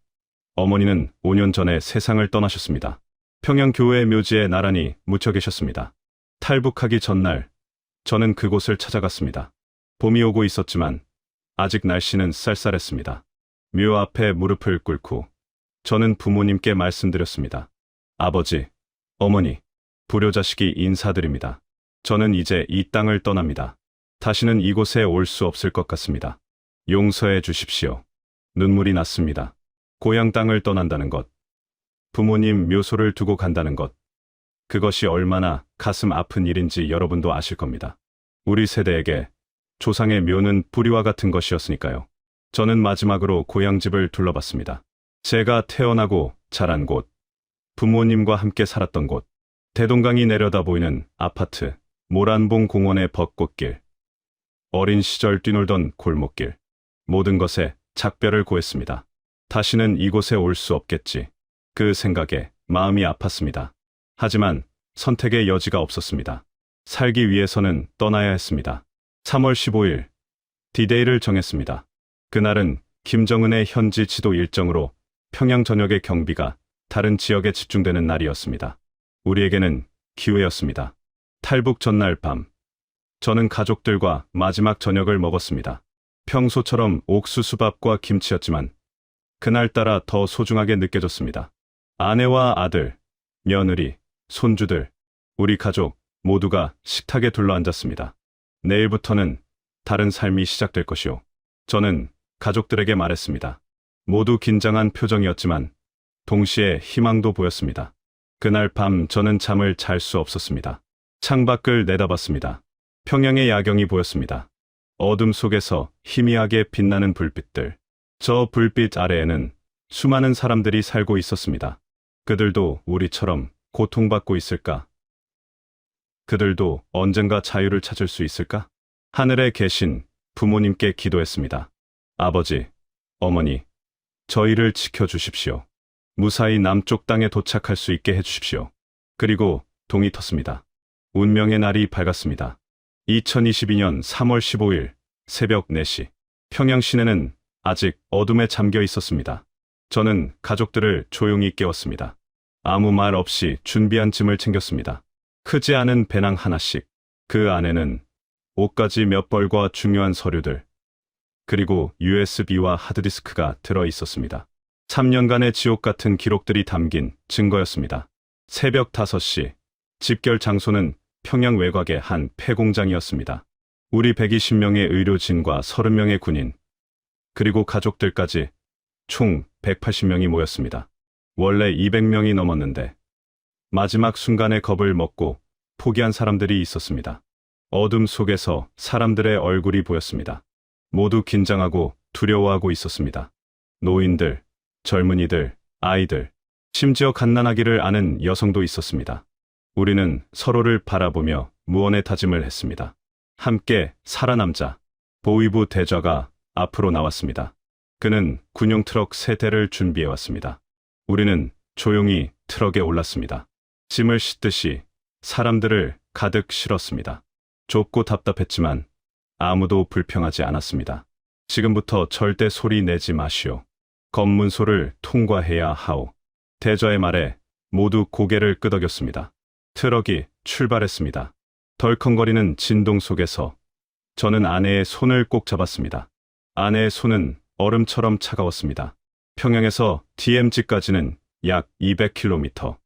어머니는 5년 전에 세상을 떠나셨습니다. 평양교회 묘지에 나란히 묻혀 계셨습니다. 탈북하기 전날, 저는 그곳을 찾아갔습니다. 봄이 오고 있었지만 아직 날씨는 쌀쌀했습니다. 묘 앞에 무릎을 꿇고 저는 부모님께 말씀드렸습니다. 아버지, 어머니, 불효자식이 인사드립니다. 저는 이제 이 땅을 떠납니다. 다시는 이곳에 올 수 없을 것 같습니다. 용서해 주십시오. 눈물이 났습니다. 고향 땅을 떠난다는 것, 부모님 묘소를 두고 간다는 것, 그것이 얼마나 가슴 아픈 일인지 여러분도 아실 겁니다. 우리 세대에게 조상의 묘는 뿌리와 같은 것이었으니까요. 저는 마지막으로 고향집을 둘러봤습니다. 제가 태어나고 자란 곳, 부모님과 함께 살았던 곳, 대동강이 내려다 보이는 아파트, 모란봉 공원의 벚꽃길, 어린 시절 뛰놀던 골목길, 모든 것에 작별을 고했습니다. 다시는 이곳에 올 수 없겠지. 그 생각에 마음이 아팠습니다. 하지만 선택의 여지가 없었습니다. 살기 위해서는 떠나야 했습니다. 3월 15일, 디데이를 정했습니다. 그날은 김정은의 현지 지도 일정으로 평양 전역의 경비가 다른 지역에 집중되는 날이었습니다. 우리에게는 기회였습니다. 탈북 전날 밤, 저는 가족들과 마지막 저녁을 먹었습니다. 평소처럼 옥수수밥과 김치였지만 그날따라 더 소중하게 느껴졌습니다. 아내와 아들, 며느리, 손주들, 우리 가족 모두가 식탁에 둘러앉았습니다. 내일부터는 다른 삶이 시작될 것이오. 저는 가족들에게 말했습니다. 모두 긴장한 표정이었지만 동시에 희망도 보였습니다. 그날 밤 저는 잠을 잘 수 없었습니다. 창밖을 내다봤습니다. 평양의 야경이 보였습니다. 어둠 속에서 희미하게 빛나는 불빛들. 저 불빛 아래에는 수많은 사람들이 살고 있었습니다. 그들도 우리처럼 고통받고 있을까? 그들도 언젠가 자유를 찾을 수 있을까? 하늘에 계신 부모님께 기도했습니다. 아버지, 어머니, 저희를 지켜주십시오. 무사히 남쪽 땅에 도착할 수 있게 해주십시오. 그리고 동이 텄습니다. 운명의 날이 밝았습니다. 2022년 3월 15일 새벽 4시, 평양 시내는 아직 어둠에 잠겨 있었습니다. 저는 가족들을 조용히 깨웠습니다. 아무 말 없이 준비한 짐을 챙겼습니다. 크지 않은 배낭 하나씩, 그 안에는 옷가지 몇 벌과 중요한 서류들, 그리고 USB와 하드디스크가 들어 있었습니다. 3년간의 지옥 같은 기록들이 담긴 증거였습니다. 새벽 5시, 집결 장소는 평양 외곽의 한 폐공장이었습니다. 우리 120명의 의료진과 30명의 군인, 그리고 가족들까지 총 180명이 모였습니다. 원래 200명이 넘었는데 마지막 순간에 겁을 먹고 포기한 사람들이 있었습니다. 어둠 속에서 사람들의 얼굴이 보였습니다. 모두 긴장하고 두려워하고 있었습니다. 노인들, 젊은이들, 아이들, 심지어 갓난아기를 아는 여성도 있었습니다. 우리는 서로를 바라보며 무언의 다짐을 했습니다. 함께 살아남자. 보위부 대좌가 앞으로 나왔습니다. 그는 군용 트럭 3대를 준비해왔습니다. 우리는 조용히 트럭에 올랐습니다. 짐을 싣듯이 사람들을 가득 실었습니다. 좁고 답답했지만 아무도 불평하지 않았습니다. 지금부터 절대 소리 내지 마시오. 검문소를 통과해야 하오. 대좌의 말에 모두 고개를 끄덕였습니다. 트럭이 출발했습니다. 덜컹거리는 진동 속에서 저는 아내의 손을 꼭 잡았습니다. 아내의 손은 얼음처럼 차가웠습니다. 평양에서 DMZ까지는 약 200km.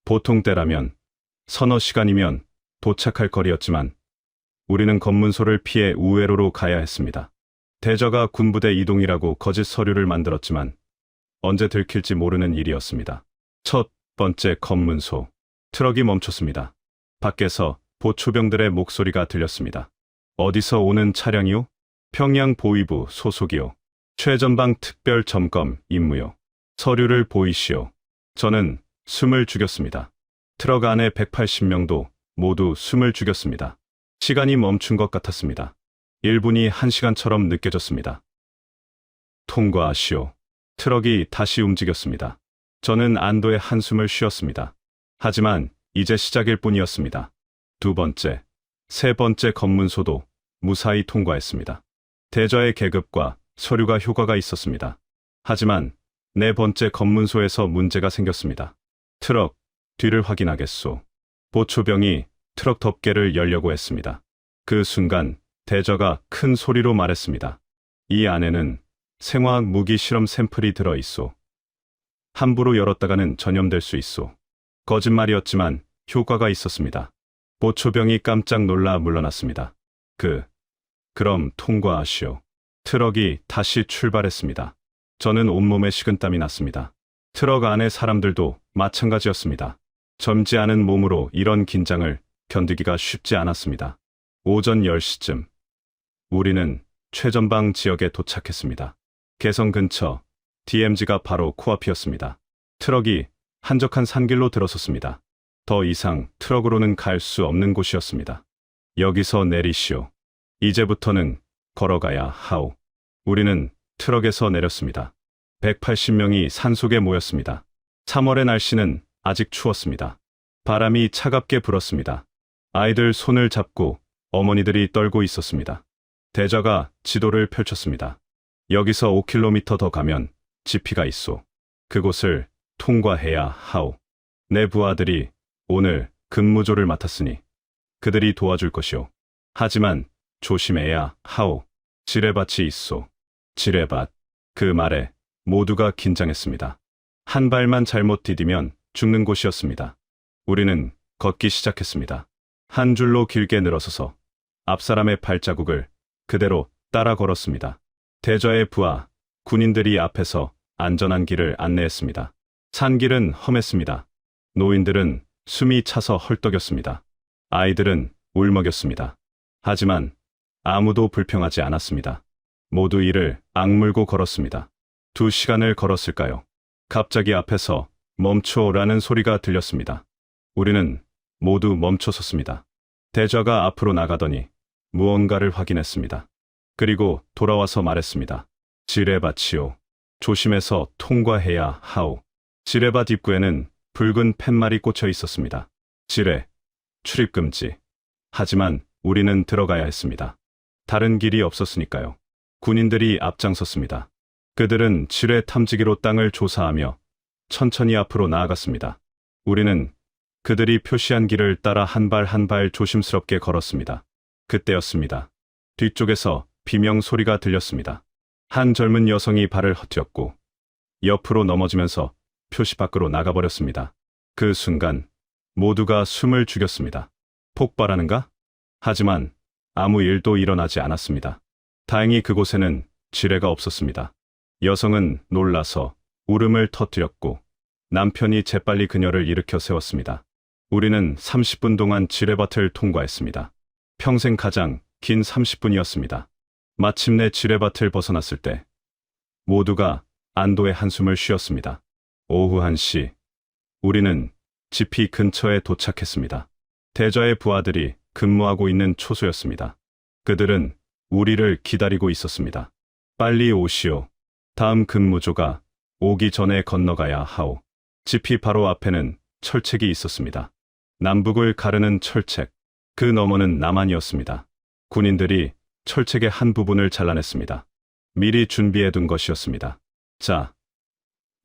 보통 때라면 서너 시간이면 도착할 거리였지만 우리는 검문소를 피해 우회로로 가야 했습니다. 대좌가 군부대 이동이라고 거짓 서류를 만들었지만 언제 들킬지 모르는 일이었습니다. 첫 번째 검문소. 트럭이 멈췄습니다. 밖에서 보초병들의 목소리가 들렸습니다. 어디서 오는 차량이요? 평양 보위부 소속이요. 최전방 특별 점검 임무요. 서류를 보이시오. 저는 숨을 죽였습니다. 트럭 안에 180명도 모두 숨을 죽였습니다. 시간이 멈춘 것 같았습니다. 1분이 1시간처럼 느껴졌습니다. 통과하시오. 트럭이 다시 움직였습니다. 저는 안도의 한숨을 쉬었습니다. 하지만 이제 시작일 뿐이었습니다. 두 번째, 세 번째 검문소도 무사히 통과했습니다. 대좌의 계급과 서류가 효과가 있었습니다. 하지만 네 번째 검문소에서 문제가 생겼습니다. 트럭 뒤를 확인하겠소. 보초병이 트럭 덮개를 열려고 했습니다. 그 순간 대좌가 큰 소리로 말했습니다. 이 안에는 생화학 무기 실험 샘플이 들어있소. 함부로 열었다가는 전염될 수 있소. 거짓말이었지만 효과가 있었습니다. 보초병이 깜짝 놀라 물러났습니다. 그럼 통과하시오. 트럭이 다시 출발했습니다. 저는 온몸에 식은땀이 났습니다. 트럭 안의 사람들도 마찬가지였습니다. 젊지 않은 몸으로 이런 긴장을 견디기가 쉽지 않았습니다. 오전 10시쯤 우리는 최전방 지역에 도착했습니다. 개성 근처 DMZ가 바로 코앞이었습니다. 트럭이 한적한 산길로 들어섰습니다. 더 이상 트럭으로는 갈 수 없는 곳이었습니다. 여기서 내리시오. 이제부터는 걸어가야 하오. 우리는 트럭에서 내렸습니다. 180명이 산속에 모였습니다. 3월의 날씨는 아직 추웠습니다. 바람이 차갑게 불었습니다. 아이들 손을 잡고 어머니들이 떨고 있었습니다. 대저가 지도를 펼쳤습니다. 여기서 5km 더 가면 지피가 있소. 그곳을 통과해야 하오. 내 부하들이 오늘 근무조를 맡았으니 그들이 도와줄 것이오. 하지만 조심해야 하오. 지뢰밭이 있소. 지뢰밭. 그 말에 모두가 긴장했습니다. 한 발만 잘못 디디면 죽는 곳이었습니다. 우리는 걷기 시작했습니다. 한 줄로 길게 늘어서서 앞사람의 발자국을 그대로 따라 걸었습니다. 대저의 부하, 군인들이 앞에서 안전한 길을 안내했습니다. 산길은 험했습니다. 노인들은 숨이 차서 헐떡였습니다. 아이들은 울먹였습니다. 하지만 아무도 불평하지 않았습니다. 모두 이를 악물고 걸었습니다. 2시간을 걸었을까요? 갑자기 앞에서 멈춰라는 소리가 들렸습니다. 우리는 모두 멈춰섰습니다. 대저가 앞으로 나가더니 무언가를 확인했습니다. 그리고 돌아와서 말했습니다. 지뢰밭이오. 조심해서 통과해야 하오. 지뢰밭 입구에는 붉은 팻말이 꽂혀 있었습니다. 지뢰, 출입금지. 하지만 우리는 들어가야 했습니다. 다른 길이 없었으니까요. 군인들이 앞장섰습니다. 그들은 지뢰 탐지기로 땅을 조사하며 천천히 앞으로 나아갔습니다. 우리는 그들이 표시한 길을 따라 한 발 한 발 조심스럽게 걸었습니다. 그때였습니다. 뒤쪽에서 비명 소리가 들렸습니다. 한 젊은 여성이 발을 헛디뎠고 옆으로 넘어지면서 표시 밖으로 나가버렸습니다. 그 순간 모두가 숨을 죽였습니다. 폭발하는가? 하지만 아무 일도 일어나지 않았습니다. 다행히 그곳에는 지뢰가 없었습니다. 여성은 놀라서 울음을 터뜨렸고 남편이 재빨리 그녀를 일으켜 세웠습니다. 우리는 30분 동안 지뢰밭을 통과했습니다. 평생 가장 긴 30분이었습니다. 마침내 지뢰밭을 벗어났을 때 모두가 안도의 한숨을 쉬었습니다. 오후 1시 우리는 지피 근처에 도착했습니다. 대저의 부하들이 근무하고 있는 초소였습니다. 그들은 우리를 기다리고 있었습니다. 빨리 오시오. 다음 근무조가 오기 전에 건너가야 하오. 지피 바로 앞에는 철책이 있었습니다. 남북을 가르는 철책. 그 너머는 남한이었습니다. 군인들이 철책의 한 부분을 잘라냈습니다. 미리 준비해둔 것이었습니다. 자,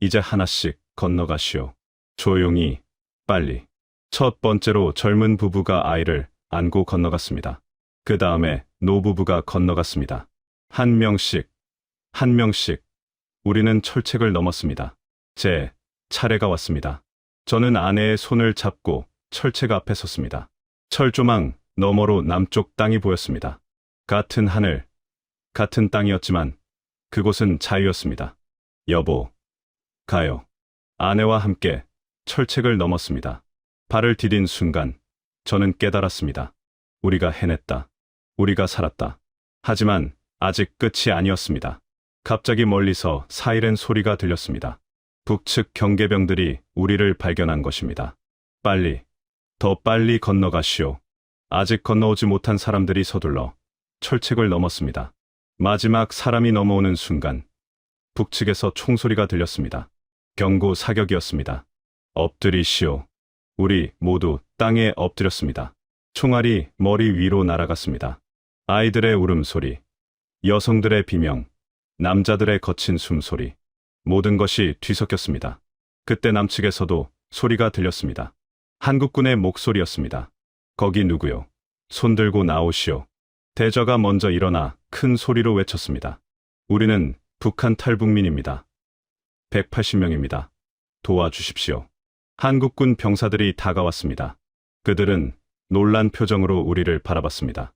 이제 하나씩 건너가시오. 조용히, 빨리. 첫 번째로 젊은 부부가 아이를 안고 건너갔습니다. 그 다음에 노부부가 건너갔습니다. 한 명씩, 한 명씩. 우리는 철책을 넘었습니다. 제 차례가 왔습니다. 저는 아내의 손을 잡고 철책 앞에 섰습니다. 철조망 너머로 남쪽 땅이 보였습니다. 같은 하늘, 같은 땅이었지만 그곳은 자유였습니다. 여보, 가요. 아내와 함께 철책을 넘었습니다. 발을 디딘 순간 저는 깨달았습니다. 우리가 해냈다. 우리가 살았다. 하지만 아직 끝이 아니었습니다. 갑자기 멀리서 사이렌 소리가 들렸습니다. 북측 경계병들이 우리를 발견한 것입니다. 빨리, 더 빨리 건너가시오. 아직 건너오지 못한 사람들이 서둘러 철책을 넘었습니다. 마지막 사람이 넘어오는 순간 북측에서 총소리가 들렸습니다. 경고 사격이었습니다. 엎드리시오. 우리 모두 땅에 엎드렸습니다. 총알이 머리 위로 날아갔습니다. 아이들의 울음소리, 여성들의 비명, 남자들의 거친 숨소리, 모든 것이 뒤섞였습니다. 그때 남측에서도 소리가 들렸습니다. 한국군의 목소리였습니다. 거기 누구요? 손 들고 나오시오. 대저가 먼저 일어나 큰 소리로 외쳤습니다. 우리는 북한 탈북민입니다. 180명입니다. 도와주십시오. 한국군 병사들이 다가왔습니다. 그들은 놀란 표정으로 우리를 바라봤습니다.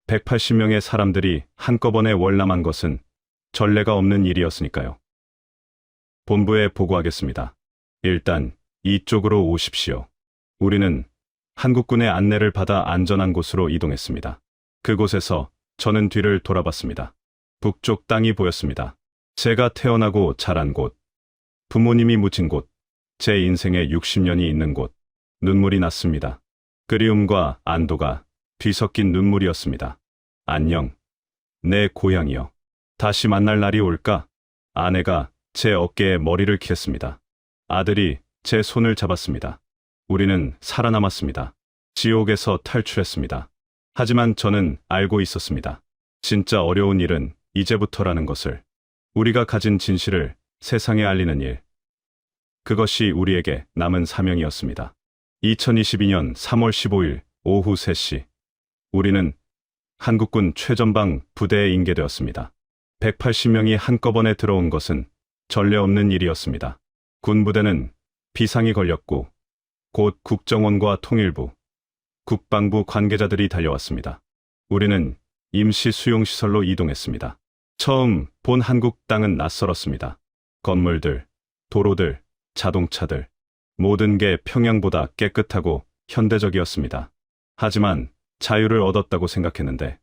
180명의 사람들이 한꺼번에 월남한 것은 전례가 없는 일이었으니까요. 본부에 보고하겠습니다. 일단 이쪽으로 오십시오. 우리는 한국군의 안내를 받아 안전한 곳으로 이동했습니다. 그곳에서 저는 뒤를 돌아봤습니다. 북쪽 땅이 보였습니다. 제가 태어나고 자란 곳, 부모님이 묻힌 곳, 제 인생에 60년이 있는 곳, 눈물이 났습니다. 그리움과 안도가 뒤섞인 눈물이었습니다. 안녕, 내 고향이여. 다시 만날 날이 올까? 아내가 제 어깨에 머리를 기댔습니다. 아들이 제 손을 잡았습니다. 우리는 살아남았습니다. 지옥에서 탈출했습니다. 하지만 저는 알고 있었습니다. 진짜 어려운 일은 이제부터라는 것을. 우리가 가진 진실을 세상에 알리는 일. 그것이 우리에게 남은 사명이었습니다. 2022년 3월 15일 오후 3시. 우리는 한국군 최전방 부대에 인계되었습니다. 180명이 한꺼번에 들어온 것은 전례 없는 일이었습니다. 군부대는 비상이 걸렸고 곧 국정원과 통일부, 국방부 관계자들이 달려왔습니다. 우리는 임시 수용시설로 이동했습니다. 처음 본 한국 땅은 낯설었습니다. 건물들, 도로들, 자동차들, 모든 게 평양보다 깨끗하고 현대적이었습니다. 하지만 자유를 얻었다고 생각했는데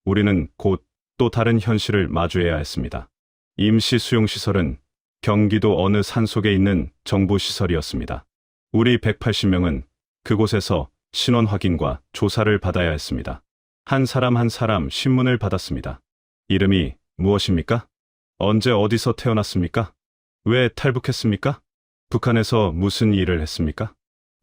우리는 곧 또 다른 현실을 마주해야 했습니다. 임시 수용시설은 경기도 어느 산속에 있는 정부시설이었습니다. 우리 180명은 그곳에서 신원 확인과 조사를 받아야 했습니다. 한 사람 한 사람 신문을 받았습니다. 이름이 무엇입니까? 언제 어디서 태어났습니까? 왜 탈북했습니까? 북한에서 무슨 일을 했습니까?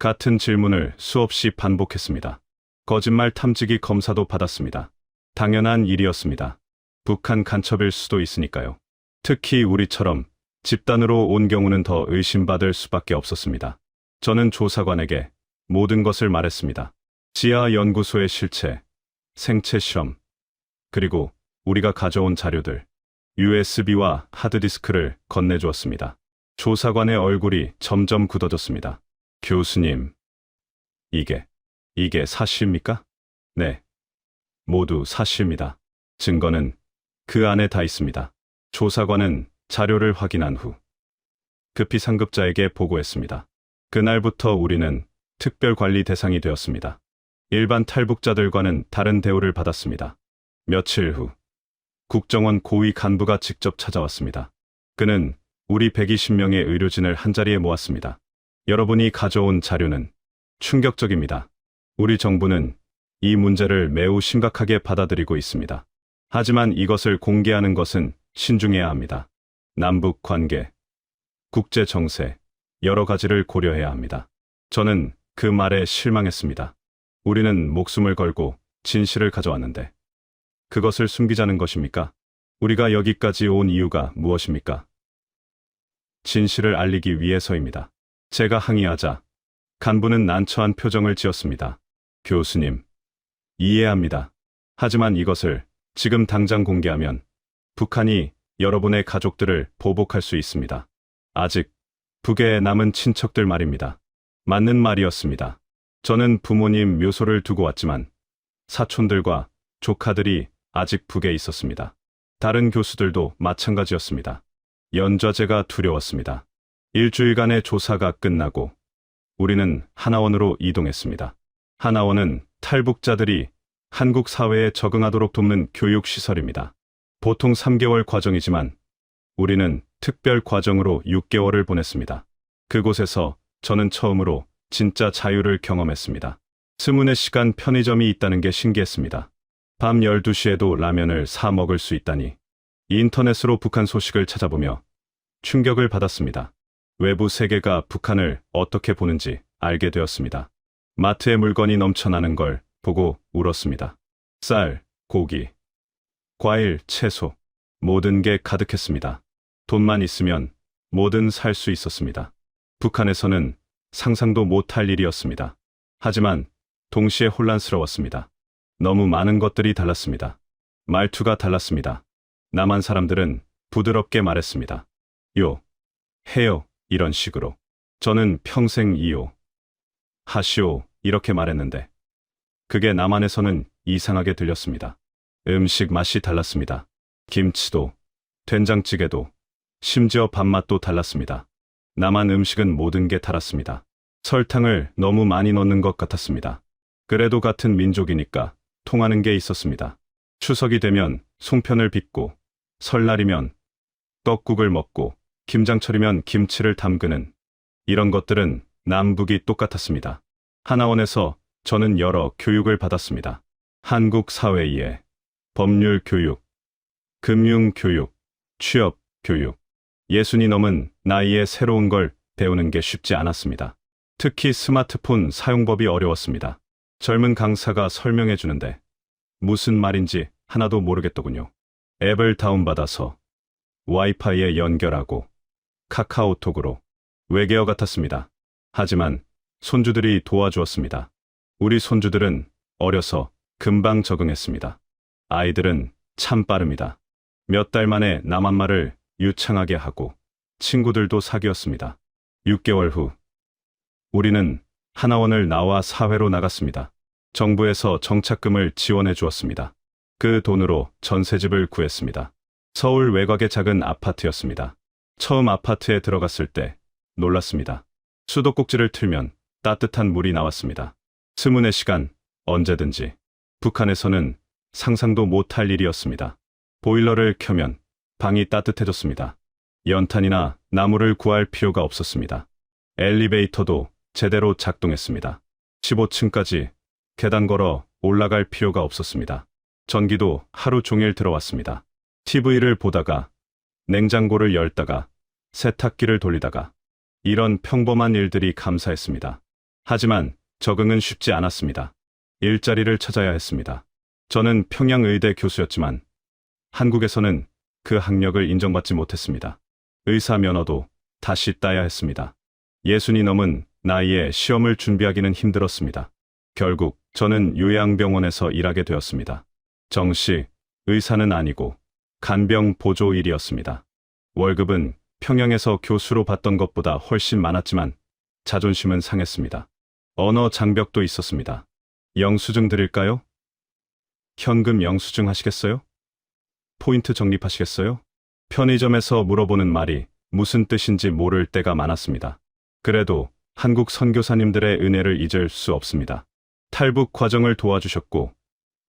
같은 질문을 수없이 반복했습니다. 거짓말 탐지기 검사도 받았습니다. 당연한 일이었습니다. 북한 간첩일 수도 있으니까요. 특히 우리처럼 집단으로 온 경우는 더 의심받을 수밖에 없었습니다. 저는 조사관에게 모든 것을 말했습니다. 지하 연구소의 실체, 생체 실험, 그리고 우리가 가져온 자료들, USB와 하드디스크를 건네주었습니다. 조사관의 얼굴이 점점 굳어졌습니다. 교수님, 이게 사실입니까? 네, 모두 사실입니다. 증거는 그 안에 다 있습니다. 조사관은 자료를 확인한 후 급히 상급자에게 보고했습니다. 그날부터 우리는 특별관리 대상이 되었습니다. 일반 탈북자들과는 다른 대우를 받았습니다. 며칠 후 국정원 고위 간부가 직접 찾아왔습니다. 그는 우리 120명의 의료진을 한자리에 모았습니다. 여러분이 가져온 자료는 충격적입니다. 우리 정부는 이 문제를 매우 심각하게 받아들이고 있습니다. 하지만 이것을 공개하는 것은 신중해야 합니다. 남북 관계, 국제 정세, 여러 가지를 고려해야 합니다. 저는 그 말에 실망했습니다. 우리는 목숨을 걸고 진실을 가져왔는데 그것을 숨기자는 것입니까? 우리가 여기까지 온 이유가 무엇입니까? 진실을 알리기 위해서입니다. 제가 항의하자 간부는 난처한 표정을 지었습니다. 교수님, 이해합니다. 하지만 이것을 지금 당장 공개하면 북한이 여러분의 가족들을 보복할 수 있습니다. 아직 북에 남은 친척들 말입니다. 맞는 말이었습니다. 저는 부모님 묘소를 두고 왔지만 사촌들과 조카들이 아직 북에 있었습니다. 다른 교수들도 마찬가지였습니다. 연좌제가 두려웠습니다. 일주일간의 조사가 끝나고 우리는 하나원으로 이동했습니다. 하나원은 탈북자들이 한국 사회에 적응하도록 돕는 교육시설입니다. 보통 3개월 과정이지만 우리는 특별 과정으로 6개월을 보냈습니다. 그곳에서 저는 처음으로 진짜 자유를 경험했습니다. 24시간 편의점이 있다는 게 신기했습니다. 밤 12시에도 라면을 사 먹을 수 있다니. 인터넷으로 북한 소식을 찾아보며 충격을 받았습니다. 외부 세계가 북한을 어떻게 보는지 알게 되었습니다. 마트에 물건이 넘쳐나는 걸 보고 울었습니다. 쌀, 고기, 과일, 채소, 모든 게 가득했습니다. 돈만 있으면 뭐든 살 수 있었습니다. 북한에서는 상상도 못할 일이었습니다. 하지만 동시에 혼란스러웠습니다. 너무 많은 것들이 달랐습니다. 말투가 달랐습니다. 남한 사람들은 부드럽게 말했습니다. 요, 해요, 이런 식으로. 저는 평생 이요, 하시오, 이렇게 말했는데 그게 남한에서는 이상하게 들렸습니다. 음식 맛이 달랐습니다. 김치도, 된장찌개도, 심지어 밥맛도 달랐습니다. 남한 음식은 모든 게 달았습니다. 설탕을 너무 많이 넣는 것 같았습니다. 그래도 같은 민족이니까 통하는 게 있었습니다. 추석이 되면 송편을 빚고 설날이면 떡국을 먹고 김장철이면 김치를 담그는 이런 것들은 남북이 똑같았습니다. 하나원에서 저는 여러 교육을 받았습니다. 한국 사회 이해, 법률 교육, 금융 교육, 취업 교육. 60이 넘은 나이에 새로운 걸 배우는 게 쉽지 않았습니다. 특히 스마트폰 사용법이 어려웠습니다. 젊은 강사가 설명해 주는데 무슨 말인지 하나도 모르겠더군요. 앱을 다운받아서 와이파이에 연결하고 카카오톡으로 외계어 같았습니다. 하지만 손주들이 도와주었습니다. 우리 손주들은 어려서 금방 적응했습니다. 아이들은 참 빠릅니다. 몇 달 만에 남한말을 유창하게 하고 친구들도 사귀었습니다. 6개월 후 우리는 하나원을 나와 사회로 나갔습니다. 정부에서 정착금을 지원해 주었습니다. 그 돈으로 전셋집을 구했습니다. 서울 외곽의 작은 아파트였습니다. 처음 아파트에 들어갔을 때 놀랐습니다. 수도꼭지를 틀면 따뜻한 물이 나왔습니다. 스문의 시간 언제든지. 북한에서는 상상도 못할 일이었습니다. 보일러를 켜면 방이 따뜻해졌습니다. 연탄이나 나무를 구할 필요가 없었습니다. 엘리베이터도 제대로 작동했습니다. 15층까지 계단 걸어 올라갈 필요가 없었습니다. 전기도 하루 종일 들어왔습니다. TV를 보다가 냉장고를 열다가 세탁기를 돌리다가 이런 평범한 일들이 감사했습니다. 하지만 적응은 쉽지 않았습니다. 일자리를 찾아야 했습니다. 저는 평양의대 교수였지만 한국에서는 그 학력을 인정받지 못했습니다. 의사 면허도 다시 따야 했습니다. 60이 넘은 나이에 시험을 준비하기는 힘들었습니다. 결국 저는 요양병원에서 일하게 되었습니다. 정식 의사는 아니고 간병 보조 일이었습니다. 월급은 평양에서 교수로 받던 것보다 훨씬 많았지만 자존심은 상했습니다. 언어 장벽도 있었습니다. 영수증 드릴까요? 현금 영수증 하시겠어요? 포인트 적립하시겠어요? 편의점에서 물어보는 말이 무슨 뜻인지 모를 때가 많았습니다. 그래도 한국 선교사님들의 은혜를 잊을 수 없습니다. 탈북 과정을 도와주셨고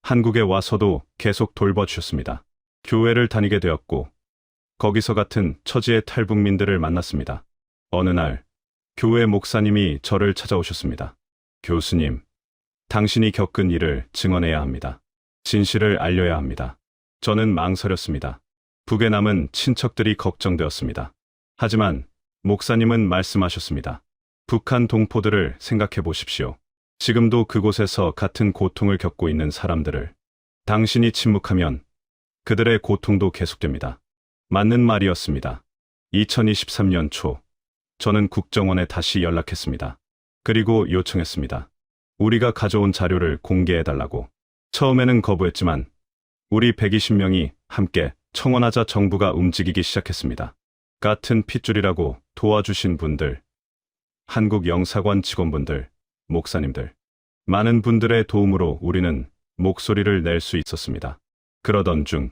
한국에 와서도 계속 돌봐주셨습니다. 교회를 다니게 되었고 거기서 같은 처지의 탈북민들을 만났습니다. 어느 날 교회 목사님이 저를 찾아오셨습니다. 교수님, 당신이 겪은 일을 증언해야 합니다. 진실을 알려야 합니다. 저는 망설였습니다. 북에 남은 친척들이 걱정되었습니다. 하지만 목사님은 말씀하셨습니다. 북한 동포들을 생각해 보십시오. 지금도 그곳에서 같은 고통을 겪고 있는 사람들을 당신이 침묵하면 그들의 고통도 계속됩니다. 맞는 말이었습니다. 2023년 초 저는 국정원에 다시 연락했습니다. 그리고 요청했습니다. 우리가 가져온 자료를 공개해달라고. 처음에는 거부했지만 우리 120명이 함께 청원하자 정부가 움직이기 시작했습니다. 같은 핏줄이라고 도와주신 분들, 한국 영사관 직원분들, 목사님들, 많은 분들의 도움으로 우리는 목소리를 낼 수 있었습니다. 그러던 중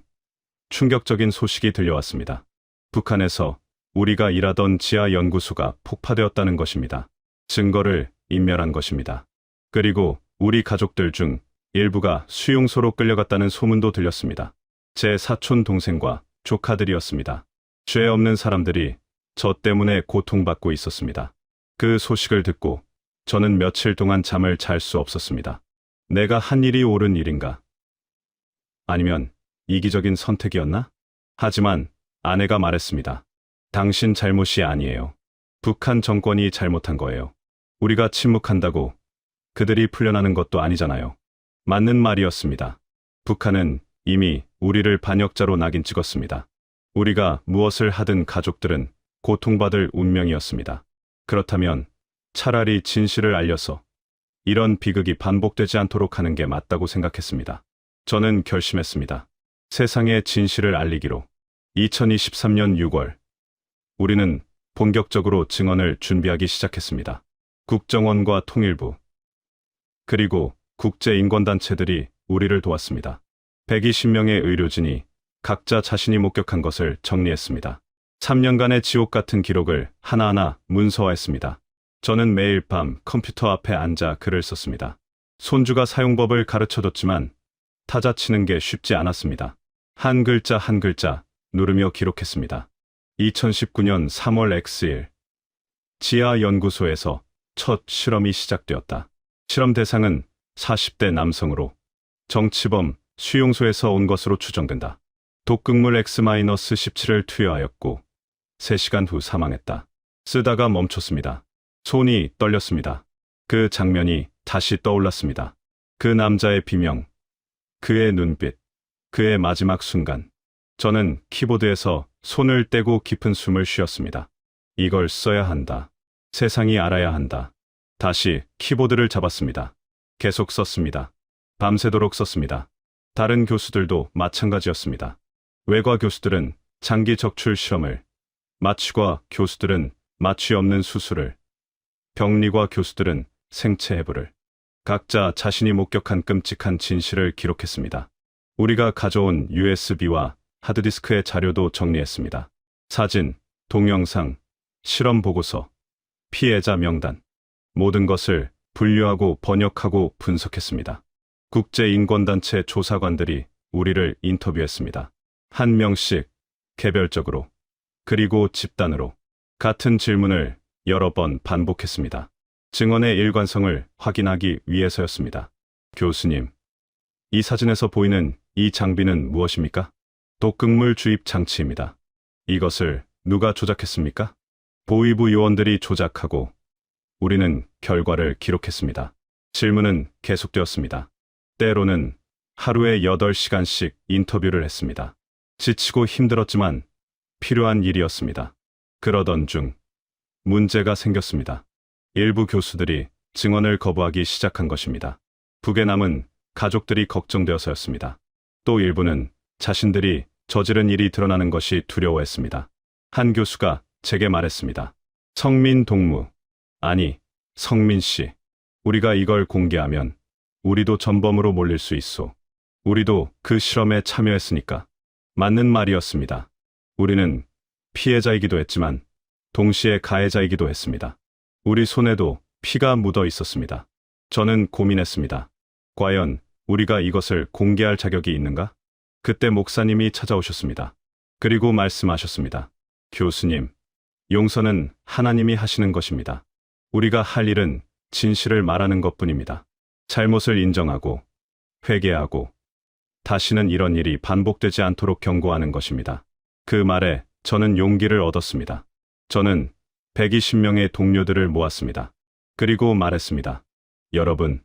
충격적인 소식이 들려왔습니다. 북한에서 우리가 일하던 지하 연구소가 폭파되었다는 것입니다. 증거를 인멸한 것입니다. 그리고 우리 가족들 중 일부가 수용소로 끌려갔다는 소문도 들렸습니다. 제 사촌 동생과 조카들이었습니다. 죄 없는 사람들이 저 때문에 고통받고 있었습니다. 그 소식을 듣고 저는 며칠 동안 잠을 잘 수 없었습니다. 내가 한 일이 옳은 일인가? 아니면 이기적인 선택이었나? 하지만 아내가 말했습니다. 당신 잘못이 아니에요. 북한 정권이 잘못한 거예요. 우리가 침묵한다고 그들이 풀려나는 것도 아니잖아요. 맞는 말이었습니다. 북한은 이미 우리를 반역자로 낙인 찍었습니다. 우리가 무엇을 하든 가족들은 고통받을 운명이었습니다. 그렇다면 차라리 진실을 알려서 이런 비극이 반복되지 않도록 하는 게 맞다고 생각했습니다. 저는 결심했습니다. 세상에 진실을 알리기로. 2023년 6월 우리는 본격적으로 증언을 준비하기 시작했습니다. 국정원과 통일부 그리고 국제인권단체들이 우리를 도왔습니다. 120명의 의료진이 각자 자신이 목격한 것을 정리했습니다. 3년간의 지옥 같은 기록을 하나하나 문서화했습니다. 저는 매일 밤 컴퓨터 앞에 앉아 글을 썼습니다. 손주가 사용법을 가르쳐줬지만 타자 치는 게 쉽지 않았습니다. 한 글자 한 글자 누르며 기록했습니다. 2019년 3월 X일 지하 연구소에서 첫 실험이 시작되었다. 실험 대상은 40대 남성으로 정치범 수용소에서 온 것으로 추정된다. 독극물 X-17을 투여하였고 3시간 후 사망했다. 쓰다가 멈췄습니다. 손이 떨렸습니다. 그 장면이 다시 떠올랐습니다. 그 남자의 비명, 그의 눈빛, 그의 마지막 순간. 저는 키보드에서 손을 떼고 깊은 숨을 쉬었습니다. 이걸 써야 한다. 세상이 알아야 한다. 다시 키보드를 잡았습니다. 계속 썼습니다. 밤새도록 썼습니다. 다른 교수들도 마찬가지였습니다. 외과 교수들은 장기 적출 실험을, 마취과 교수들은 마취 없는 수술을, 병리과 교수들은 생체 해부를, 각자 자신이 목격한 끔찍한 진실을 기록했습니다. 우리가 가져온 USB와 하드디스크의 자료도 정리했습니다. 사진, 동영상, 실험 보고서, 피해자 명단, 모든 것을 분류하고 번역하고 분석했습니다. 국제인권단체 조사관들이 우리를 인터뷰했습니다. 한 명씩, 개별적으로, 그리고 집단으로 같은 질문을 여러 번 반복했습니다. 증언의 일관성을 확인하기 위해서였습니다. 교수님, 이 사진에서 보이는 이 장비는 무엇입니까? 독극물 주입 장치입니다. 이것을 누가 조작했습니까? 보위부 요원들이 조작하고 우리는 결과를 기록했습니다. 질문은 계속되었습니다. 때로는 하루에 8시간씩 인터뷰를 했습니다. 지치고 힘들었지만 필요한 일이었습니다. 그러던 중 문제가 생겼습니다. 일부 교수들이 증언을 거부하기 시작한 것입니다. 북에 남은 가족들이 걱정되어서였습니다. 또 일부는 자신들이 저지른 일이 드러나는 것이 두려워했습니다. 한 교수가 제게 말했습니다. 성민 동무, 아니, 성민 씨, 우리가 이걸 공개하면 우리도 전범으로 몰릴 수 있소. 우리도 그 실험에 참여했으니까. 맞는 말이었습니다. 우리는 피해자이기도 했지만 동시에 가해자이기도 했습니다. 우리 손에도 피가 묻어 있었습니다. 저는 고민했습니다. 과연 우리가 이것을 공개할 자격이 있는가? 그때 목사님이 찾아오셨습니다. 그리고 말씀하셨습니다. 교수님, 용서는 하나님이 하시는 것입니다. 우리가 할 일은 진실을 말하는 것뿐입니다. 잘못을 인정하고 회개하고 다시는 이런 일이 반복되지 않도록 경고하는 것입니다. 그 말에 저는 용기를 얻었습니다. 저는 120명의 동료들을 모았습니다. 그리고 말했습니다. 여러분,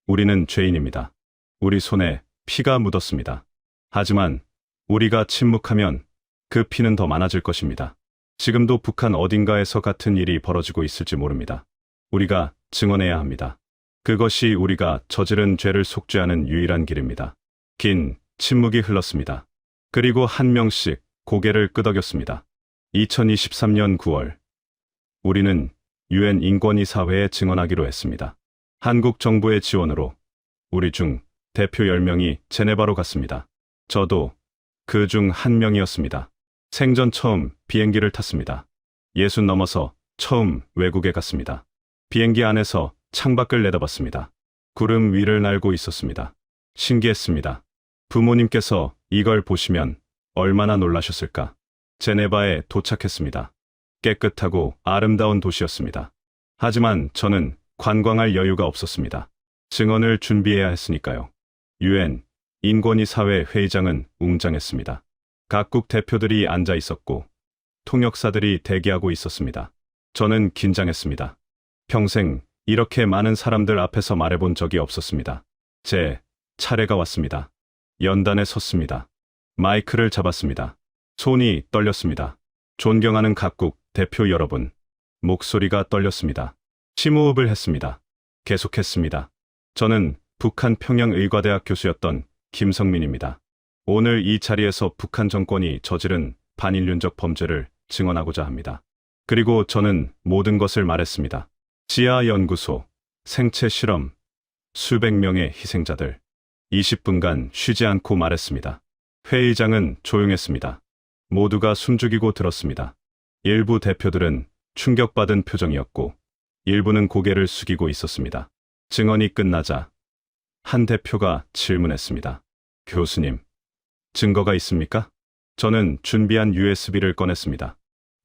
우리는 죄인입니다. 우리 손에 피가 묻었습니다. 하지만 우리가 침묵하면 그 피는 더 많아질 것입니다. 지금도 북한 어딘가에서 같은 일이 벌어지고 있을지 모릅니다. 우리가 증언해야 합니다. 그것이 우리가 저지른 죄를 속죄하는 유일한 길입니다. 긴 침묵이 흘렀습니다. 그리고 한 명씩 고개를 끄덕였습니다. 2023년 9월, 우리는 UN 인권이사회에 증언하기로 했습니다. 한국 정부의 지원으로 우리 중 대표 10명이 제네바로 갔습니다. 저도 그 중 한 명이었습니다. 생전 처음 비행기를 탔습니다. 60 넘어서 처음 외국에 갔습니다. 비행기 안에서 창밖을 내다봤습니다. 구름 위를 날고 있었습니다. 신기했습니다. 부모님께서 이걸 보시면 얼마나 놀라셨을까. 제네바에 도착했습니다. 깨끗하고 아름다운 도시였습니다. 하지만 저는 관광할 여유가 없었습니다. 증언을 준비해야 했으니까요. UN 인권이사회 회의장은 웅장했습니다. 각국 대표들이 앉아 있었고 통역사들이 대기하고 있었습니다. 저는 긴장했습니다. 평생 이렇게 많은 사람들 앞에서 말해본 적이 없었습니다. 제 차례가 왔습니다. 연단에 섰습니다. 마이크를 잡았습니다. 손이 떨렸습니다. 존경하는 각국 대표 여러분, 목소리가 떨렸습니다. 심호흡을 했습니다. 계속했습니다. 저는 북한 평양의과대학 교수였던 김성민입니다. 오늘 이 자리에서 북한 정권이 저지른 반인륜적 범죄를 증언하고자 합니다. 그리고 저는 모든 것을 말했습니다. 지하 연구소, 생체 실험, 수백 명의 희생자들. 20분간 쉬지 않고 말했습니다. 회의장은 조용했습니다. 모두가 숨죽이고 들었습니다. 일부 대표들은 충격받은 표정이었고 일부는 고개를 숙이고 있었습니다. 증언이 끝나자 한 대표가 질문했습니다. 교수님, 증거가 있습니까? 저는 준비한 USB를 꺼냈습니다.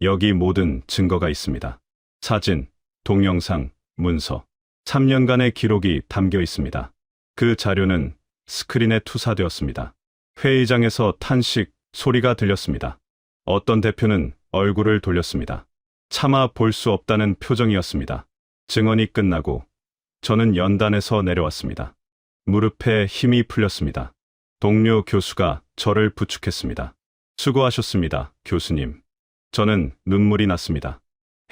여기 모든 증거가 있습니다. 사진, 동영상, 문서, 3년간의 기록이 담겨 있습니다. 그 자료는 스크린에 투사되었습니다. 회의장에서 탄식 소리가 들렸습니다. 어떤 대표는 얼굴을 돌렸습니다. 차마 볼 수 없다는 표정이었습니다. 증언이 끝나고 저는 연단에서 내려왔습니다. 무릎에 힘이 풀렸습니다. 동료 교수가 저를 부축했습니다. 수고하셨습니다, 교수님. 저는 눈물이 났습니다.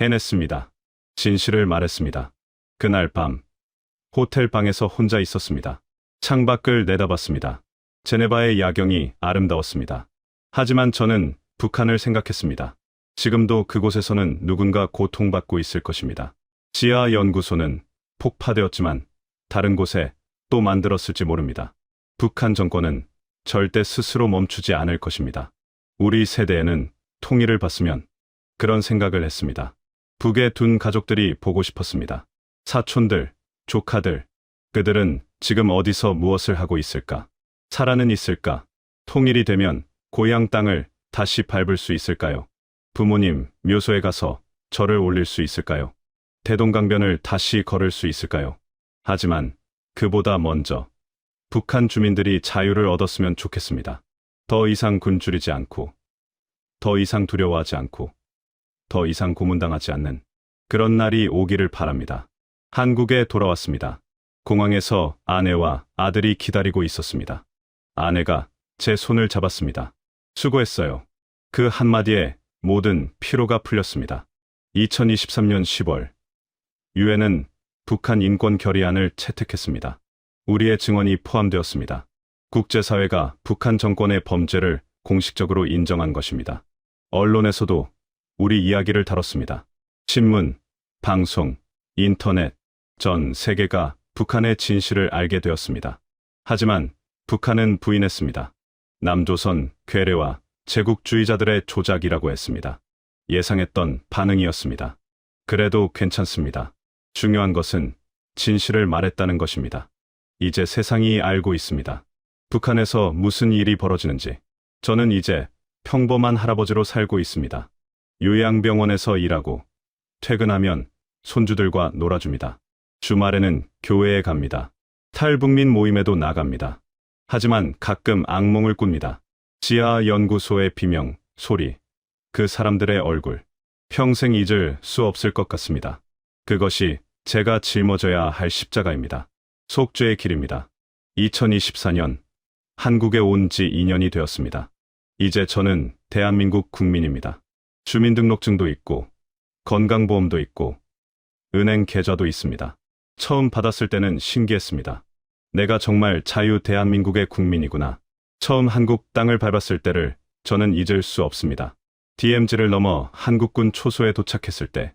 해냈습니다. 진실을 말했습니다. 그날 밤 호텔 방에서 혼자 있었습니다. 창밖을 내다봤습니다. 제네바의 야경이 아름다웠습니다. 하지만 저는 북한을 생각했습니다. 지금도 그곳에서는 누군가 고통받고 있을 것입니다. 지하 연구소는 폭파되었지만 다른 곳에 또 만들었을지 모릅니다. 북한 정권은 절대 스스로 멈추지 않을 것입니다. 우리 세대에는 통일을 봤으면 그런 생각을 했습니다. 북에 둔 가족들이 보고 싶었습니다. 사촌들, 조카들, 그들은 지금 어디서 무엇을 하고 있을까? 살아는 있을까? 통일이 되면 고향 땅을 다시 밟을 수 있을까요? 부모님 묘소에 가서 절을 올릴 수 있을까요? 대동강변을 다시 걸을 수 있을까요? 하지만 그보다 먼저 북한 주민들이 자유를 얻었으면 좋겠습니다. 더 이상 굶주리지 않고, 더 이상 두려워하지 않고, 더 이상 고문당하지 않는 그런 날이 오기를 바랍니다. 한국에 돌아왔습니다. 공항에서 아내와 아들이 기다리고 있었습니다. 아내가 제 손을 잡았습니다. 수고했어요. 그 한마디에 모든 피로가 풀렸습니다. 2023년 10월, 유엔은 북한 인권 결의안을 채택했습니다. 우리의 증언이 포함되었습니다. 국제사회가 북한 정권의 범죄를 공식적으로 인정한 것입니다. 언론에서도 우리 이야기를 다뤘습니다. 신문, 방송, 인터넷, 전 세계가 북한의 진실을 알게 되었습니다. 하지만 북한은 부인했습니다. 남조선 괴뢰와 제국주의자들의 조작이라고 했습니다. 예상했던 반응이었습니다. 그래도 괜찮습니다. 중요한 것은 진실을 말했다는 것입니다. 이제 세상이 알고 있습니다. 북한에서 무슨 일이 벌어지는지. 저는 이제 평범한 할아버지로 살고 있습니다. 요양병원에서 일하고 퇴근하면 손주들과 놀아줍니다. 주말에는 교회에 갑니다. 탈북민 모임에도 나갑니다. 하지만 가끔 악몽을 꿉니다. 지하 연구소의 비명, 소리, 그 사람들의 얼굴. 평생 잊을 수 없을 것 같습니다. 그것이 제가 짊어져야 할 십자가입니다. 속죄의 길입니다. 2024년, 한국에 온 지 2년이 되었습니다. 이제 저는 대한민국 국민입니다. 주민등록증도 있고, 건강보험도 있고, 은행 계좌도 있습니다. 처음 받았을 때는 신기했습니다. 내가 정말 자유 대한민국의 국민이구나. 처음 한국 땅을 밟았을 때를 저는 잊을 수 없습니다. DMZ를 넘어 한국군 초소에 도착했을 때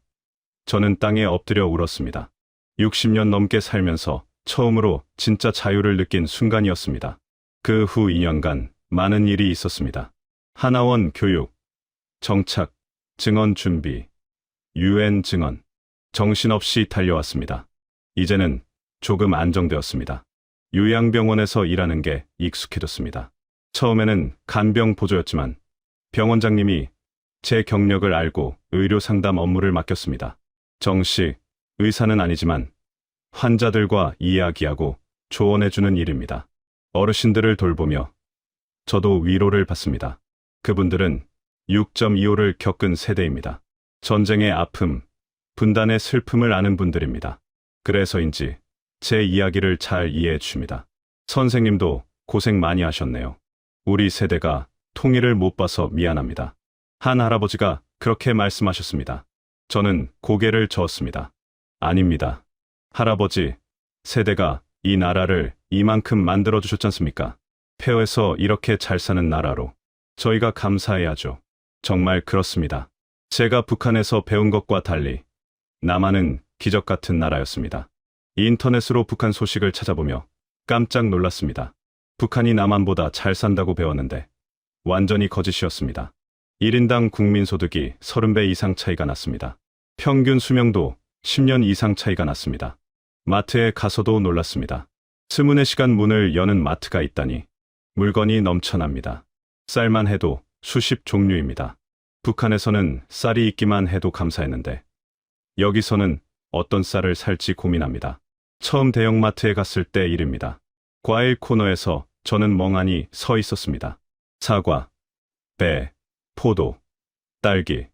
저는 땅에 엎드려 울었습니다. 60년 넘게 살면서 처음으로 진짜 자유를 느낀 순간이었습니다. 그 후 2년간 많은 일이 있었습니다. 하나원 교육, 정착, 증언 준비, UN 증언, 정신없이 달려왔습니다. 이제는 조금 안정되었습니다. 요양병원에서 일하는 게 익숙해졌습니다. 처음에는 간병 보조였지만 병원장님이 제 경력을 알고 의료 상담 업무를 맡겼습니다. 정식 의사는 아니지만 환자들과 이야기하고 조언해주는 일입니다. 어르신들을 돌보며 저도 위로를 받습니다. 그분들은 6.25를 겪은 세대입니다. 전쟁의 아픔, 분단의 슬픔을 아는 분들입니다. 그래서인지 제 이야기를 잘 이해해 주십니다. 선생님도 고생 많이 하셨네요. 우리 세대가 통일을 못 봐서 미안합니다. 한 할아버지가 그렇게 말씀하셨습니다. 저는 고개를 저었습니다. 아닙니다. 할아버지, 세대가 이 나라를 이만큼 만들어주셨지 않습니까? 폐허에서 이렇게 잘 사는 나라로 저희가 감사해야죠. 정말 그렇습니다. 제가 북한에서 배운 것과 달리 남한은 기적 같은 나라였습니다. 인터넷으로 북한 소식을 찾아보며 깜짝 놀랐습니다. 북한이 남한보다 잘 산다고 배웠는데 완전히 거짓이었습니다. 1인당 국민소득이 30배 이상 차이가 났습니다. 평균 수명도 10년 이상 차이가 났습니다. 마트에 가서도 놀랐습니다. 24시간 문을 여는 마트가 있다니 물건이 넘쳐납니다. 쌀만 해도 수십 종류입니다. 북한에서는 쌀이 있기만 해도 감사했는데 여기서는 어떤 쌀을 살지 고민합니다. 처음 대형마트에 갔을 때 일입니다. 과일 코너에서 저는 멍하니 서 있었습니다. 사과, 배, 포도, 딸기,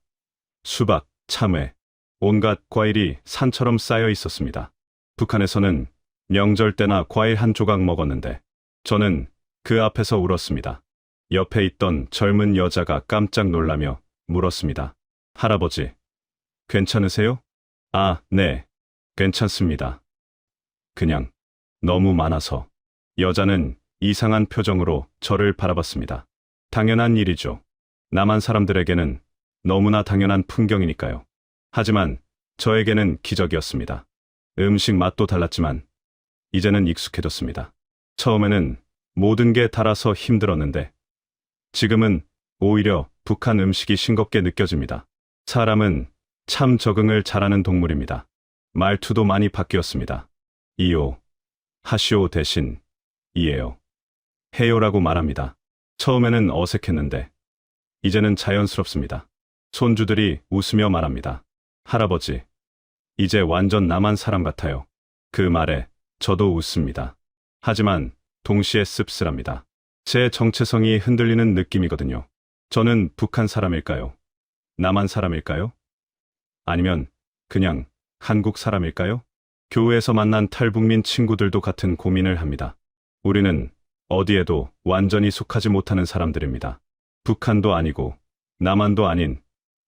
수박, 참외, 온갖 과일이 산처럼 쌓여 있었습니다. 북한에서는 명절 때나 과일 한 조각 먹었는데 저는 그 앞에서 울었습니다. 옆에 있던 젊은 여자가 깜짝 놀라며 물었습니다. 할아버지, 괜찮으세요? 아, 네, 괜찮습니다. 그냥 너무 많아서. 여자는 이상한 표정으로 저를 바라봤습니다. 당연한 일이죠. 남한 사람들에게는 너무나 당연한 풍경이니까요. 하지만 저에게는 기적이었습니다. 음식 맛도 달랐지만 이제는 익숙해졌습니다. 처음에는 모든 게 달아서 힘들었는데 지금은 오히려 북한 음식이 싱겁게 느껴집니다. 사람은 참 적응을 잘하는 동물입니다. 말투도 많이 바뀌었습니다. 이요, 하시오 대신 이에요, 해요라고 말합니다. 처음에는 어색했는데 이제는 자연스럽습니다. 손주들이 웃으며 말합니다. 할아버지, 이제 완전 남한 사람 같아요. 그 말에 저도 웃습니다. 하지만 동시에 씁쓸합니다. 제 정체성이 흔들리는 느낌이거든요. 저는 북한 사람일까요? 남한 사람일까요? 아니면 그냥 한국 사람일까요? 교회에서 만난 탈북민 친구들도 같은 고민을 합니다. 우리는 어디에도 완전히 속하지 못하는 사람들입니다. 북한도 아니고 남한도 아닌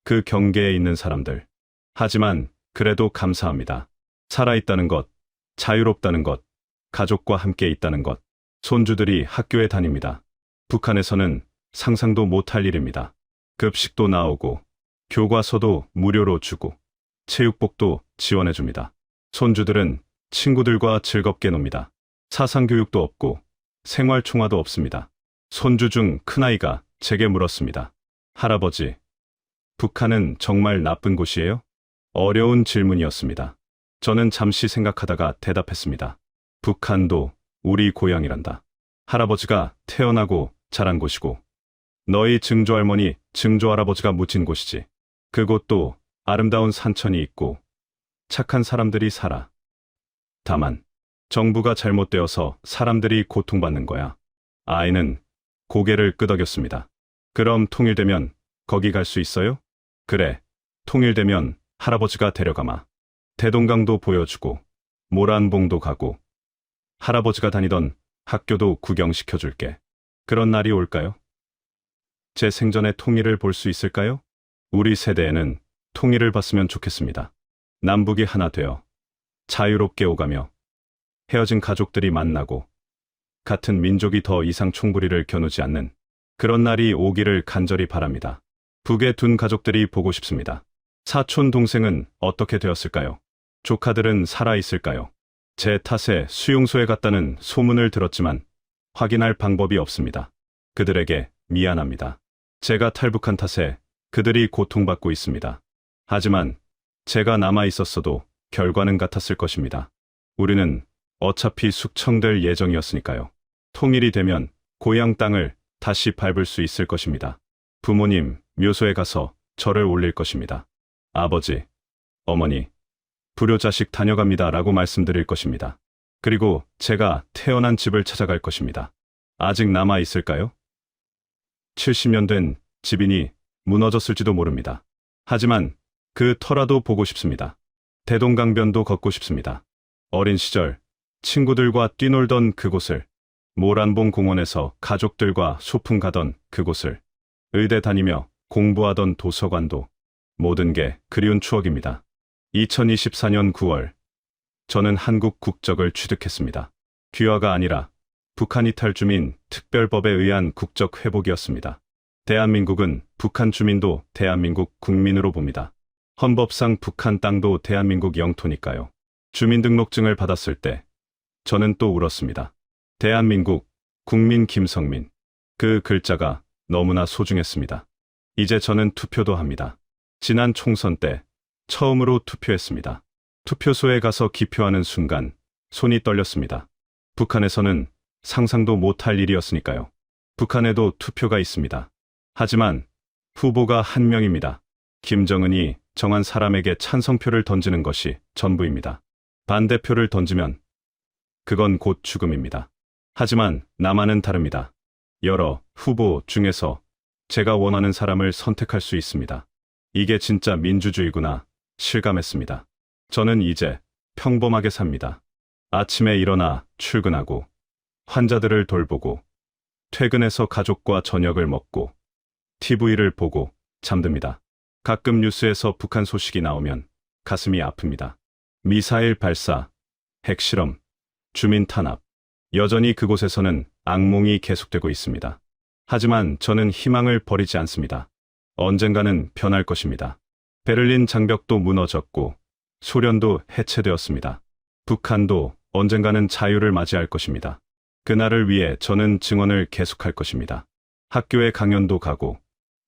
그 경계에 있는 사람들. 하지만 그래도 감사합니다. 살아있다는 것, 자유롭다는 것, 가족과 함께 있다는 것. 손주들이 학교에 다닙니다. 북한에서는 상상도 못할 일입니다. 급식도 나오고 교과서도 무료로 주고 체육복도 지원해줍니다. 손주들은 친구들과 즐겁게 놉니다. 사상교육도 없고 생활총화도 없습니다. 손주 중 큰아이가 제게 물었습니다. 할아버지, 북한은 정말 나쁜 곳이에요? 어려운 질문이었습니다. 저는 잠시 생각하다가 대답했습니다. 북한도 우리 고향이란다. 할아버지가 태어나고 자란 곳이고 너희 증조할머니, 증조할아버지가 묻힌 곳이지. 그곳도 아름다운 산천이 있고 착한 사람들이 살아. 다만 정부가 잘못되어서 사람들이 고통받는 거야. 아이는 고개를 끄덕였습니다. 그럼 통일되면 거기 갈 수 있어요? 그래, 통일되면 할아버지가 데려가마. 대동강도 보여주고 모란봉도 가고 할아버지가 다니던 학교도 구경시켜줄게. 그런 날이 올까요? 제 생전에 통일을 볼 수 있을까요? 우리 세대에는 통일을 봤으면 좋겠습니다. 남북이 하나 되어 자유롭게 오가며 헤어진 가족들이 만나고 같은 민족이 더 이상 총부리를 겨누지 않는 그런 날이 오기를 간절히 바랍니다. 북에 둔 가족들이 보고 싶습니다. 사촌 동생은 어떻게 되었을까요? 조카들은 살아있을까요? 제 탓에 수용소에 갔다는 소문을 들었지만 확인할 방법이 없습니다. 그들에게 미안합니다. 제가 탈북한 탓에 그들이 고통받고 있습니다. 하지만 제가 남아 있었어도 결과는 같았을 것입니다. 우리는 어차피 숙청될 예정이었으니까요. 통일이 되면 고향 땅을 다시 밟을 수 있을 것입니다. 부모님 묘소에 가서 절을 올릴 것입니다. 아버지, 어머니, 불효자식 다녀갑니다 라고 말씀드릴 것입니다. 그리고 제가 태어난 집을 찾아갈 것입니다. 아직 남아 있을까요? 70년 된 집이니 무너졌을지도 모릅니다. 하지만 그 터라도 보고 싶습니다. 대동강변도 걷고 싶습니다. 어린 시절 친구들과 뛰놀던 그곳을, 모란봉 공원에서 가족들과 소풍 가던 그곳을, 의대 다니며 공부하던 도서관도 모든 게 그리운 추억입니다. 2024년 9월 저는 한국 국적을 취득했습니다. 귀화가 아니라 북한 이탈 주민 특별법에 의한 국적 회복이었습니다. 대한민국은 북한 주민도 대한민국 국민으로 봅니다. 헌법상 북한 땅도 대한민국 영토니까요. 주민등록증을 받았을 때 저는 또 울었습니다. 대한민국 국민 김성민. 그 글자가 너무나 소중했습니다. 이제 저는 투표도 합니다. 지난 총선 때 처음으로 투표했습니다. 투표소에 가서 기표하는 순간 손이 떨렸습니다. 북한에서는 상상도 못할 일이었으니까요. 북한에도 투표가 있습니다. 하지만 후보가 한 명입니다. 김정은이 정한 사람에게 찬성표를 던지는 것이 전부입니다. 반대표를 던지면 그건 곧 죽음입니다. 하지만 남한은 다릅니다. 여러 후보 중에서 제가 원하는 사람을 선택할 수 있습니다. 이게 진짜 민주주의구나 실감했습니다. 저는 이제 평범하게 삽니다. 아침에 일어나 출근하고 환자들을 돌보고 퇴근해서 가족과 저녁을 먹고 TV를 보고 잠듭니다. 가끔 뉴스에서 북한 소식이 나오면 가슴이 아픕니다. 미사일 발사, 핵실험, 주민 탄압. 여전히 그곳에서는 악몽이 계속되고 있습니다. 하지만 저는 희망을 버리지 않습니다. 언젠가는 변할 것입니다. 베를린 장벽도 무너졌고 소련도 해체되었습니다. 북한도 언젠가는 자유를 맞이할 것입니다. 그날을 위해 저는 증언을 계속할 것입니다. 학교에 강연도 가고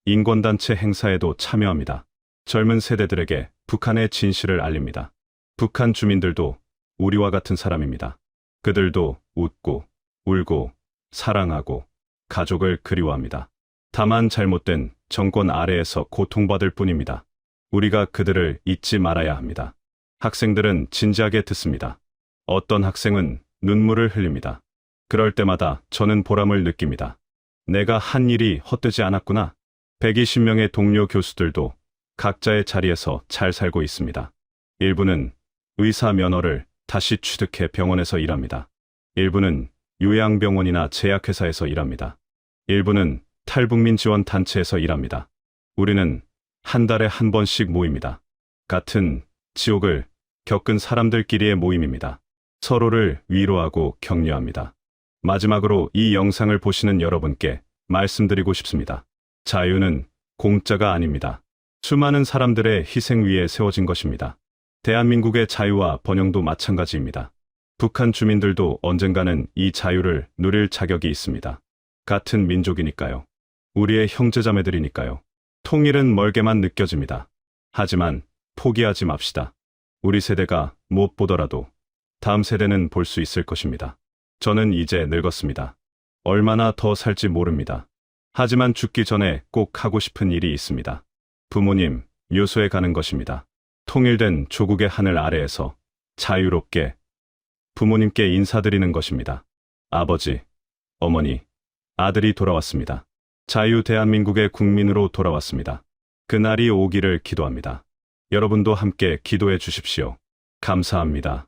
인권단체 행사에도 참여합니다. 젊은 세대들에게 북한의 진실을 알립니다. 북한 주민들도 우리와 같은 사람입니다. 그들도 웃고 울고 사랑하고 가족을 그리워합니다. 다만 잘못된 정권 아래에서 고통받을 뿐입니다. 우리가 그들을 잊지 말아야 합니다. 학생들은 진지하게 듣습니다. 어떤 학생은 눈물을 흘립니다. 그럴 때마다 저는 보람을 느낍니다. 내가 한 일이 헛되지 않았구나. 120명의 동료 교수들도 각자의 자리에서 잘 살고 있습니다. 일부는 의사 면허를 다시 취득해 병원에서 일합니다. 일부는 요양병원이나 제약회사에서 일합니다. 일부는 탈북민 지원 단체에서 일합니다. 우리는 한 달에 한 번씩 모입니다. 같은 지옥을 겪은 사람들끼리의 모임입니다. 서로를 위로하고 격려합니다. 마지막으로 이 영상을 보시는 여러분께 말씀드리고 싶습니다. 자유는 공짜가 아닙니다. 수많은 사람들의 희생 위에 세워진 것입니다. 대한민국의 자유와 번영도 마찬가지입니다. 북한 주민들도 언젠가는 이 자유를 누릴 자격이 있습니다. 같은 민족이니까요. 우리의 형제자매들이니까요. 통일은 멀게만 느껴집니다. 하지만 포기하지 맙시다. 우리 세대가 못 보더라도 다음 세대는 볼 수 있을 것입니다. 저는 이제 늙었습니다. 얼마나 더 살지 모릅니다. 하지만 죽기 전에 꼭 하고 싶은 일이 있습니다. 부모님, 묘소에 가는 것입니다. 통일된 조국의 하늘 아래에서 자유롭게 부모님께 인사드리는 것입니다. 아버지, 어머니, 아들이 돌아왔습니다. 자유 대한민국의 국민으로 돌아왔습니다. 그날이 오기를 기도합니다. 여러분도 함께 기도해 주십시오. 감사합니다.